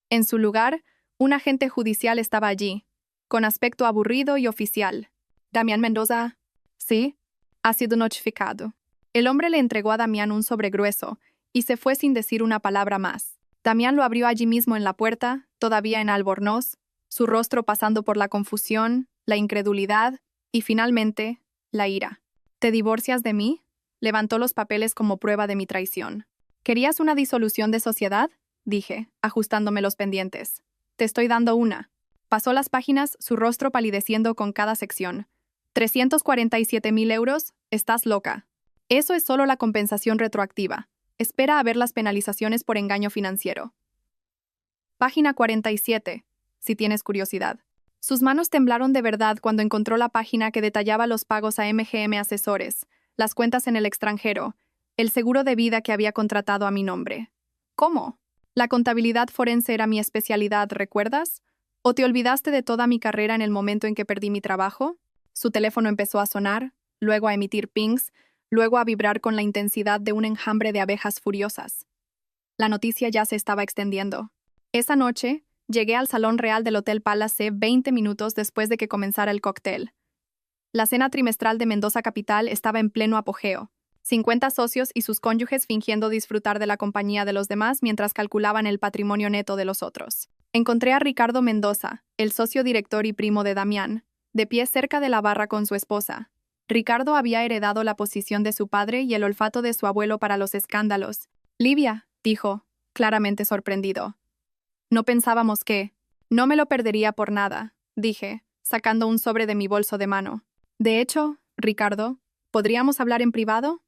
En su lugar, un agente judicial estaba allí, con aspecto aburrido y oficial. Damián Mendoza. Sí, ha sido notificado. El hombre le entregó a Damián un sobre grueso y se fue sin decir una palabra más. Damián lo abrió allí mismo en la puerta, todavía en albornoz, su rostro pasando por la confusión, la incredulidad y, finalmente, la ira. ¿Te divorcias de mí? Levantó los papeles como prueba de mi traición. ¿Querías una disolución de sociedad? Dije, ajustándome los pendientes. Te estoy dando una. Pasó las páginas, su rostro palideciendo con cada sección. 347.000 euros, estás loca. Eso es solo la compensación retroactiva. Espera a ver las penalizaciones por engaño financiero. Página 47, si tienes curiosidad. Sus manos temblaron de verdad cuando encontró la página que detallaba los pagos a MGM Asesores, las cuentas en el extranjero, el seguro de vida que había contratado a mi nombre. ¿Cómo? La contabilidad forense era mi especialidad, ¿recuerdas? ¿O te olvidaste de toda mi carrera en el momento en que perdí mi trabajo? Su teléfono empezó a sonar, luego a emitir pings, luego a vibrar con la intensidad de un enjambre de abejas furiosas. La noticia ya se estaba extendiendo. Esa noche, llegué al Salón Real del Hotel Palace 20 minutos después de que comenzara el cóctel. La cena trimestral de Mendoza Capital estaba en pleno apogeo. 50 socios y sus cónyuges fingiendo disfrutar de la compañía de los demás mientras calculaban el patrimonio neto de los otros. Encontré a Ricardo Mendoza, el socio director y primo de Damián, de pie cerca de la barra con su esposa. Ricardo había heredado la posición de su padre y el olfato de su abuelo para los escándalos. «Livia», dijo, claramente sorprendido. «No pensábamos que...». «No me lo perdería por nada», dije, sacando un sobre de mi bolso de mano. «De hecho, Ricardo, ¿podríamos hablar en privado?»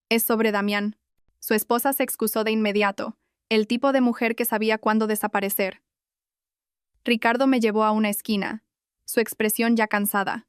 «Es sobre Damián». Su esposa se excusó de inmediato, el tipo de mujer que sabía cuándo desaparecer. Ricardo me llevó a una esquina, su expresión ya cansada.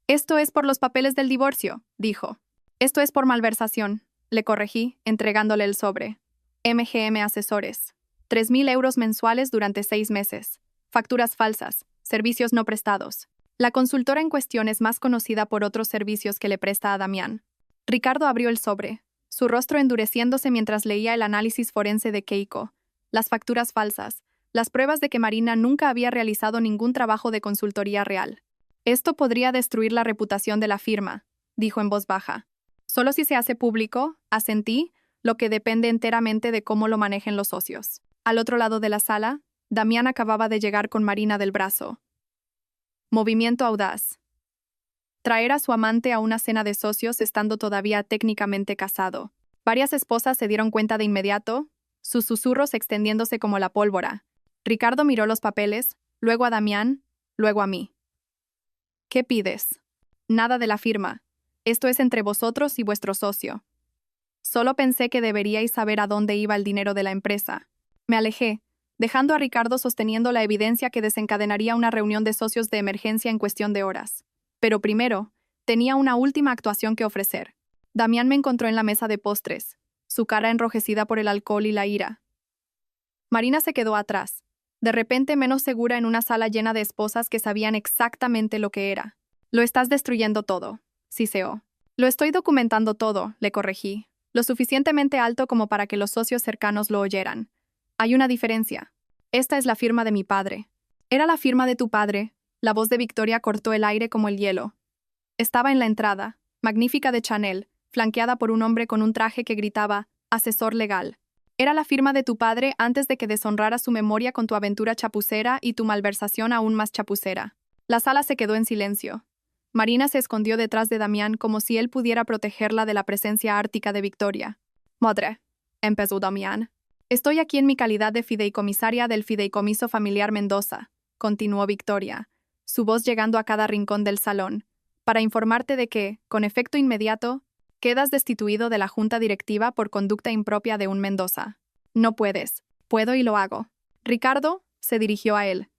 «Esto es por los papeles del divorcio», dijo. «Esto es por malversación», le corregí, entregándole el sobre. MGM Asesores. 3.000 euros mensuales durante 6 meses. Facturas falsas. Servicios no prestados. La consultora en cuestión es más conocida por otros servicios que le presta a Damián. Ricardo abrió el sobre, su rostro endureciéndose mientras leía el análisis forense de Keiko, las facturas falsas, las pruebas de que Marina nunca había realizado ningún trabajo de consultoría real. «Esto podría destruir la reputación de la firma», dijo en voz baja. «Solo si se hace público», asentí, lo que depende enteramente de cómo lo manejen los socios. Al otro lado de la sala, Damián acababa de llegar con Marina del brazo. Movimiento audaz. Traer a su amante a una cena de socios estando todavía técnicamente casado. Varias esposas se dieron cuenta de inmediato, sus susurros extendiéndose como la pólvora. Ricardo miró los papeles, luego a Damián, luego a mí. «¿Qué pides?» «Nada de la firma. Esto es entre vosotros y vuestro socio». Solo pensé que deberíais saber a dónde iba el dinero de la empresa. Me alejé, dejando a Ricardo sosteniendo la evidencia que desencadenaría una reunión de socios de emergencia en cuestión de horas. Pero primero, tenía una última actuación que ofrecer. Damián me encontró en la mesa de postres, su cara enrojecida por el alcohol y la ira. Marina se quedó atrás, de repente menos segura en una sala llena de esposas que sabían exactamente lo que era. «Lo estás destruyendo todo», siseó. «Lo estoy documentando todo», le corregí, lo suficientemente alto como para que los socios cercanos lo oyeran. «Hay una diferencia. Esta es la firma de mi padre». «Era la firma de tu padre», la voz de Victoria cortó el aire como el hielo. Estaba en la entrada, magnífica de Chanel, flanqueada por un hombre con un traje que gritaba, «asesor legal». «Era la firma de tu padre antes de que deshonrara su memoria con tu aventura chapucera y tu malversación aún más chapucera». La sala se quedó en silencio. Marina se escondió detrás de Damián como si él pudiera protegerla de la presencia ártica de Victoria. «Madre», empezó Damián. «Estoy aquí en mi calidad de fideicomisaria del Fideicomiso Familiar Mendoza», continuó Victoria, su voz llegando a cada rincón del salón, «para informarte de que, con efecto inmediato, quedas destituido de la junta directiva por conducta impropia de un Mendoza. No puedes. Puedo y lo hago». «Ricardo», se dirigió a él.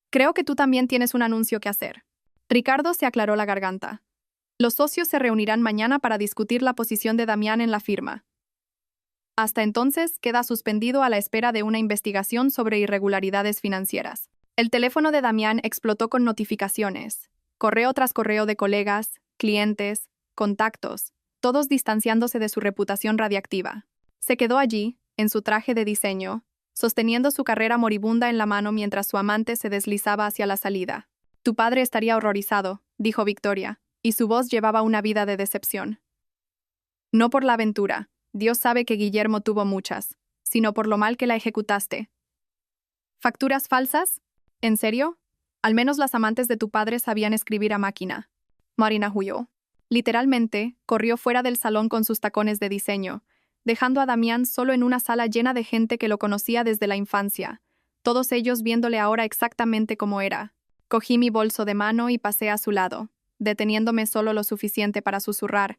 «Creo que tú también tienes un anuncio que hacer». Ricardo se aclaró la garganta. «Los socios se reunirán mañana para discutir la posición de Damián en la firma. Hasta entonces, queda suspendido a la espera de una investigación sobre irregularidades financieras». El teléfono de Damián explotó con notificaciones. Correo tras correo de colegas, clientes, contactos, todos distanciándose de su reputación radiactiva. Se quedó allí, en su traje de diseño, sosteniendo su carrera moribunda en la mano mientras su amante se deslizaba hacia la salida. «Tu padre estaría horrorizado», dijo Victoria, y su voz llevaba una vida de decepción. «No por la aventura, Dios sabe que Guillermo tuvo muchas, sino por lo mal que la ejecutaste». «¿Facturas falsas? ¿En serio? Al menos las amantes de tu padre sabían escribir a máquina». Marina huyó. Literalmente, corrió fuera del salón con sus tacones de diseño, dejando a Damián solo en una sala llena de gente que lo conocía desde la infancia, todos ellos viéndole ahora exactamente como era. Cogí mi bolso de mano y pasé a su lado, deteniéndome solo lo suficiente para susurrar,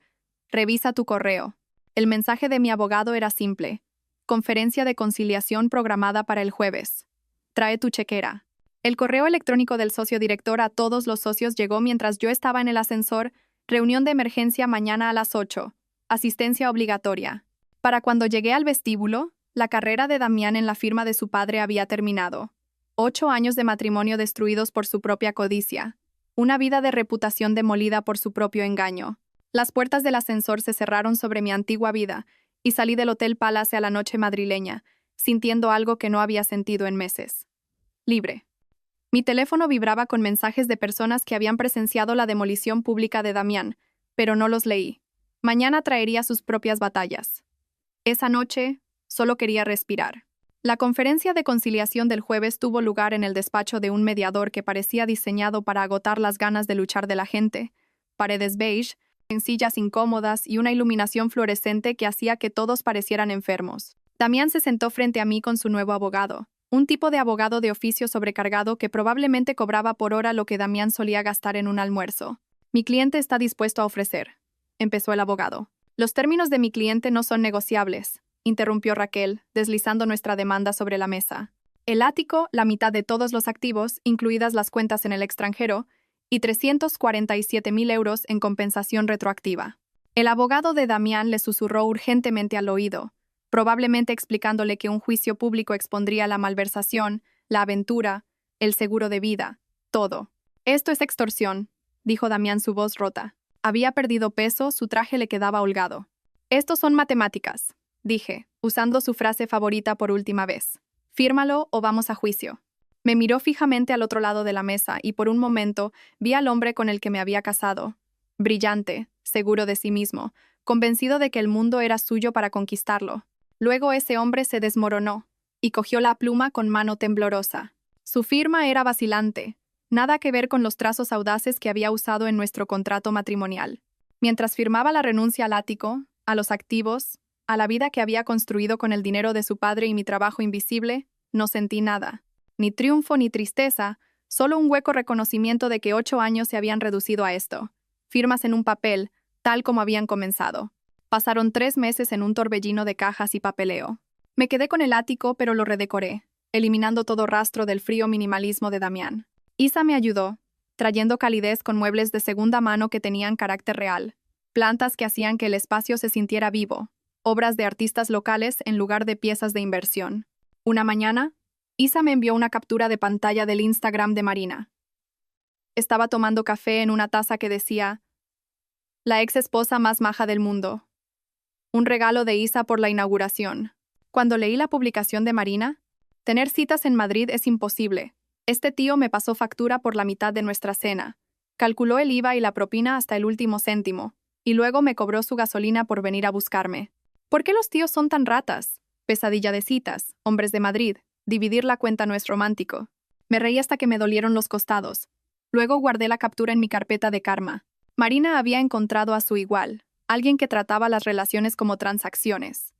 Revisa tu correo. El mensaje de mi abogado era simple. Conferencia de conciliación programada para el jueves. Trae tu chequera. El correo electrónico del socio director a todos los socios llegó mientras yo estaba en el ascensor. Reunión de emergencia mañana a las 8. Asistencia obligatoria. Para cuando llegué al vestíbulo, la carrera de Damián en la firma de su padre había terminado. 8 años de matrimonio destruidos por su propia codicia. Una vida de reputación demolida por su propio engaño. Las puertas del ascensor se cerraron sobre mi antigua vida y salí del Hotel Palace a la noche madrileña, sintiendo algo que no había sentido en meses. Libre. Mi teléfono vibraba con mensajes de personas que habían presenciado la demolición pública de Damián, pero no los leí. Mañana traería sus propias batallas. Esa noche, solo quería respirar. La conferencia de conciliación del jueves tuvo lugar en el despacho de un mediador que parecía diseñado para agotar las ganas de luchar de la gente. Paredes beige, en sillas incómodas y una iluminación fluorescente que hacía que todos parecieran enfermos. Damián se sentó frente a mí con su nuevo abogado, un tipo de abogado de oficio sobrecargado que probablemente cobraba por hora lo que Damián solía gastar en un almuerzo. Mi cliente está dispuesto a ofrecer, empezó el abogado. Los términos de mi cliente no son negociables, interrumpió Raquel, deslizando nuestra demanda sobre la mesa. El ático, la mitad de todos los activos, incluidas las cuentas en el extranjero, y 347.000 euros en compensación retroactiva. El abogado de Damián le susurró urgentemente al oído, probablemente explicándole que un juicio público expondría la malversación, la aventura, el seguro de vida, todo. Esto es extorsión, dijo Damián, su voz rota. Había perdido peso, su traje le quedaba holgado. Estos son matemáticas, dije, usando su frase favorita por última vez. Fírmalo o vamos a juicio. Me miró fijamente al otro lado de la mesa y por un momento vi al hombre con el que me había casado. Brillante, seguro de sí mismo, convencido de que el mundo era suyo para conquistarlo. Luego ese hombre se desmoronó y cogió la pluma con mano temblorosa. Su firma era vacilante, nada que ver con los trazos audaces que había usado en nuestro contrato matrimonial. Mientras firmaba la renuncia al ático, a los activos, a la vida que había construido con el dinero de su padre y mi trabajo invisible, no sentí nada. Ni triunfo ni tristeza, solo un hueco reconocimiento de que 8 años se habían reducido a esto. Firmas en un papel, tal como habían comenzado. Pasaron 3 meses en un torbellino de cajas y papeleo. Me quedé con el ático, pero lo redecoré, eliminando todo rastro del frío minimalismo de Damián. Isa me ayudó, trayendo calidez con muebles de segunda mano que tenían carácter real, plantas que hacían que el espacio se sintiera vivo, obras de artistas locales en lugar de piezas de inversión. Una mañana, Isa me envió una captura de pantalla del Instagram de Marina. Estaba tomando café en una taza que decía: la ex esposa más maja del mundo. Un regalo de Isa por la inauguración. Cuando leí la publicación de Marina, tener citas en Madrid es imposible. Este tío me pasó factura por la mitad de nuestra cena. Calculó el IVA y la propina hasta el último céntimo, y luego me cobró su gasolina por venir a buscarme. ¿Por qué los tíos son tan ratas? Pesadilla de citas, hombres de Madrid. Dividir la cuenta no es romántico. Me reí hasta que me dolieron los costados. Luego guardé la captura en mi carpeta de karma. Marina había encontrado a su igual, alguien que trataba las relaciones como transacciones.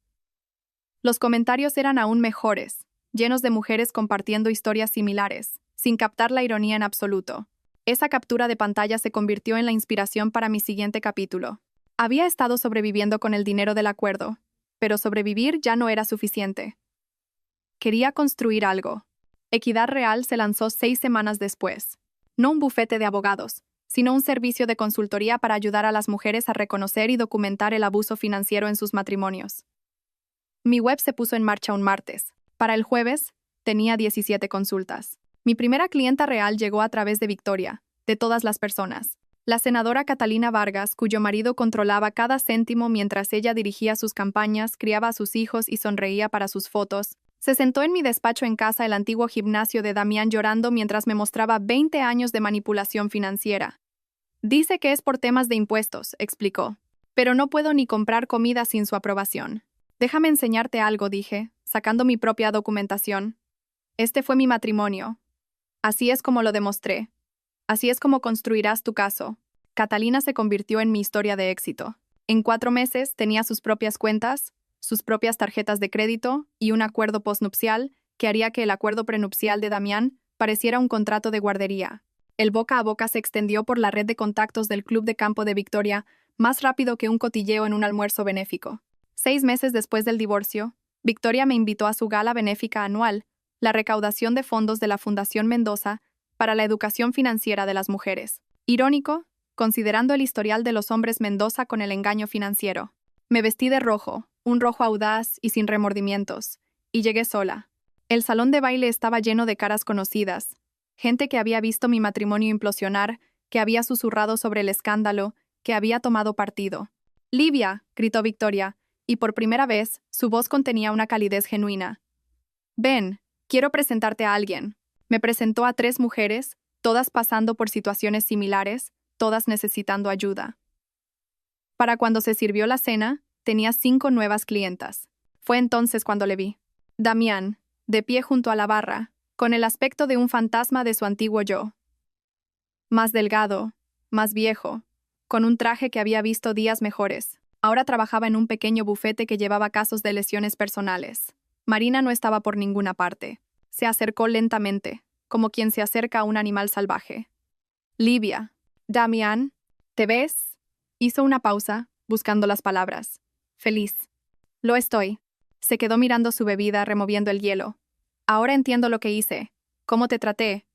Los comentarios eran aún mejores, llenos de mujeres compartiendo historias similares, sin captar la ironía en absoluto. Esa captura de pantalla se convirtió en la inspiración para mi siguiente capítulo. Había estado sobreviviendo con el dinero del acuerdo, pero sobrevivir ya no era suficiente. Quería construir algo. Equidad Real se lanzó 6 semanas después. No un bufete de abogados, sino un servicio de consultoría para ayudar a las mujeres a reconocer y documentar el abuso financiero en sus matrimonios. Mi web se puso en marcha un martes. Para el jueves, tenía 17 consultas. Mi primera clienta real llegó a través de Victoria, de todas las personas. La senadora Catalina Vargas, cuyo marido controlaba cada céntimo mientras ella dirigía sus campañas, criaba a sus hijos y sonreía para sus fotos. Se sentó en mi despacho en casa, el antiguo gimnasio de Damián, llorando mientras me mostraba 20 años de manipulación financiera. Dice que es por temas de impuestos, explicó. Pero no puedo ni comprar comida sin su aprobación. Déjame enseñarte algo, dije, sacando mi propia documentación. Este fue mi matrimonio. Así es como lo demostré. Así es como construirás tu caso. Catalina se convirtió en mi historia de éxito. En 4 meses tenía sus propias cuentas, sus propias tarjetas de crédito y un acuerdo postnupcial que haría que el acuerdo prenupcial de Damián pareciera un contrato de guardería. El boca a boca se extendió por la red de contactos del Club de Campo de Victoria, más rápido que un cotilleo en un almuerzo benéfico. 6 meses después del divorcio, Victoria me invitó a su gala benéfica anual, la recaudación de fondos de la Fundación Mendoza para la educación financiera de las mujeres. Irónico, considerando el historial de los hombres Mendoza con el engaño financiero. Me vestí de rojo, un rojo audaz y sin remordimientos, y llegué sola. El salón de baile estaba lleno de caras conocidas, gente que había visto mi matrimonio implosionar, que había susurrado sobre el escándalo, que había tomado partido. «Livia», gritó Victoria, y por primera vez, su voz contenía una calidez genuina. «Ven, quiero presentarte a alguien». Me presentó a 3 mujeres, todas pasando por situaciones similares, todas necesitando ayuda. Para cuando se sirvió la cena, tenía 5 nuevas clientas. Fue entonces cuando le vi. Damián, de pie junto a la barra, con el aspecto de un fantasma de su antiguo yo. Más delgado, más viejo, con un traje que había visto días mejores. Ahora trabajaba en un pequeño bufete que llevaba casos de lesiones personales. Marina no estaba por ninguna parte. Se acercó lentamente, como quien se acerca a un animal salvaje. «Livia, Damián, ¿te ves?» Hizo una pausa, buscando las palabras. «Feliz». «Lo estoy». Se quedó mirando su bebida, removiendo el hielo. «Ahora entiendo lo que hice. ¿Cómo te traté?»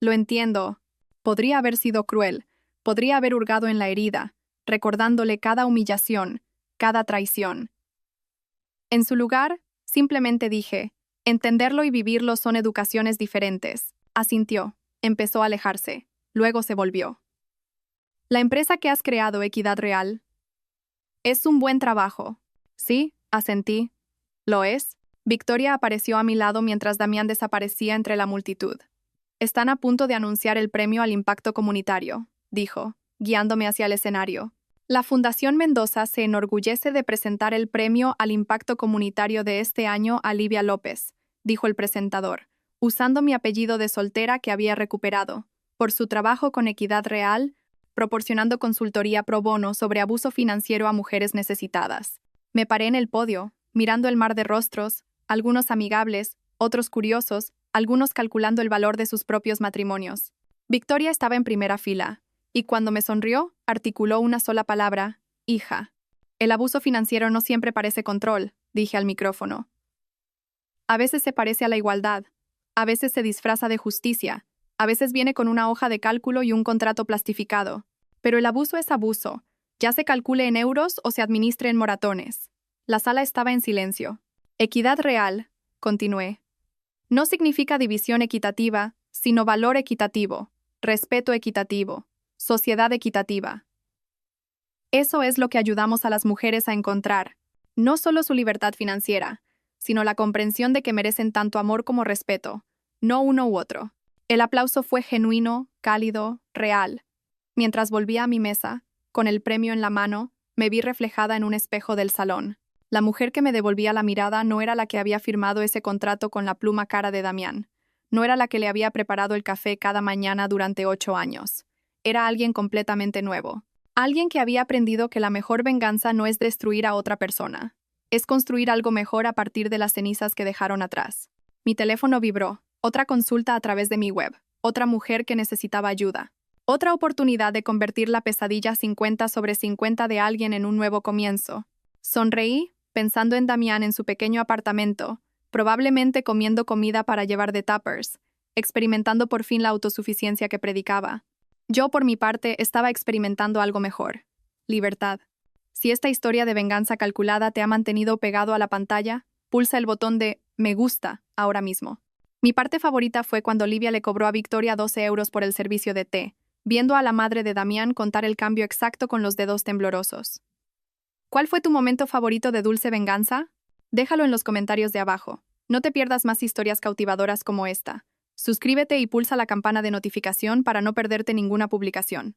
«Lo entiendo. Podría haber sido cruel. Podría haber hurgado en la herida, recordándole cada humillación, cada traición. En su lugar, simplemente dije, entenderlo y vivirlo son educaciones diferentes». Asintió, empezó a alejarse, luego se volvió. «La empresa que has creado, Equidad Real, es un buen trabajo». «Sí», asentí. «¿Lo es?» Victoria apareció a mi lado mientras Damián desaparecía entre la multitud. «Están a punto de anunciar el premio al impacto comunitario», dijo, guiándome hacia el escenario. «La Fundación Mendoza se enorgullece de presentar el premio al impacto comunitario de este año a Livia López», dijo el presentador, usando mi apellido de soltera que había recuperado, por su trabajo con Equidad Real, proporcionando consultoría pro bono sobre abuso financiero a mujeres necesitadas. Me paré en el podio, mirando el mar de rostros, algunos amigables, otros curiosos, algunos calculando el valor de sus propios matrimonios. Victoria estaba en primera fila, y cuando me sonrió, articuló una sola palabra: «hija». «El abuso financiero no siempre parece control», dije al micrófono. «A veces se parece a la igualdad, a veces se disfraza de justicia, a veces viene con una hoja de cálculo y un contrato plastificado. Pero el abuso es abuso, ya se calcule en euros o se administre en moratones». La sala estaba en silencio. «Equidad real», continué, «no significa división equitativa, sino valor equitativo, respeto equitativo, sociedad equitativa. Eso es lo que ayudamos a las mujeres a encontrar, no solo su libertad financiera, sino la comprensión de que merecen tanto amor como respeto, no uno u otro». El aplauso fue genuino, cálido, real. Mientras volvía a mi mesa, con el premio en la mano, me vi reflejada en un espejo del salón. La mujer que me devolvía la mirada no era la que había firmado ese contrato con la pluma cara de Damián. No era la que le había preparado el café cada mañana durante 8 años. Era alguien completamente nuevo. Alguien que había aprendido que la mejor venganza no es destruir a otra persona. Es construir algo mejor a partir de las cenizas que dejaron atrás. Mi teléfono vibró. Otra consulta a través de mi web. Otra mujer que necesitaba ayuda. Otra oportunidad de convertir la pesadilla 50 sobre 50 de alguien en un nuevo comienzo. Sonreí, pensando en Damián en su pequeño apartamento, probablemente comiendo comida para llevar de tuppers, experimentando por fin la autosuficiencia que predicaba. Yo, por mi parte, estaba experimentando algo mejor. Libertad. Si esta historia de venganza calculada te ha mantenido pegado a la pantalla, pulsa el botón de «Me gusta» ahora mismo. Mi parte favorita fue cuando Livia le cobró a Victoria 12 euros por el servicio de té, viendo a la madre de Damián contar el cambio exacto con los dedos temblorosos. ¿Cuál fue tu momento favorito de dulce venganza? Déjalo en los comentarios de abajo. No te pierdas más historias cautivadoras como esta. Suscríbete y pulsa la campana de notificación para no perderte ninguna publicación.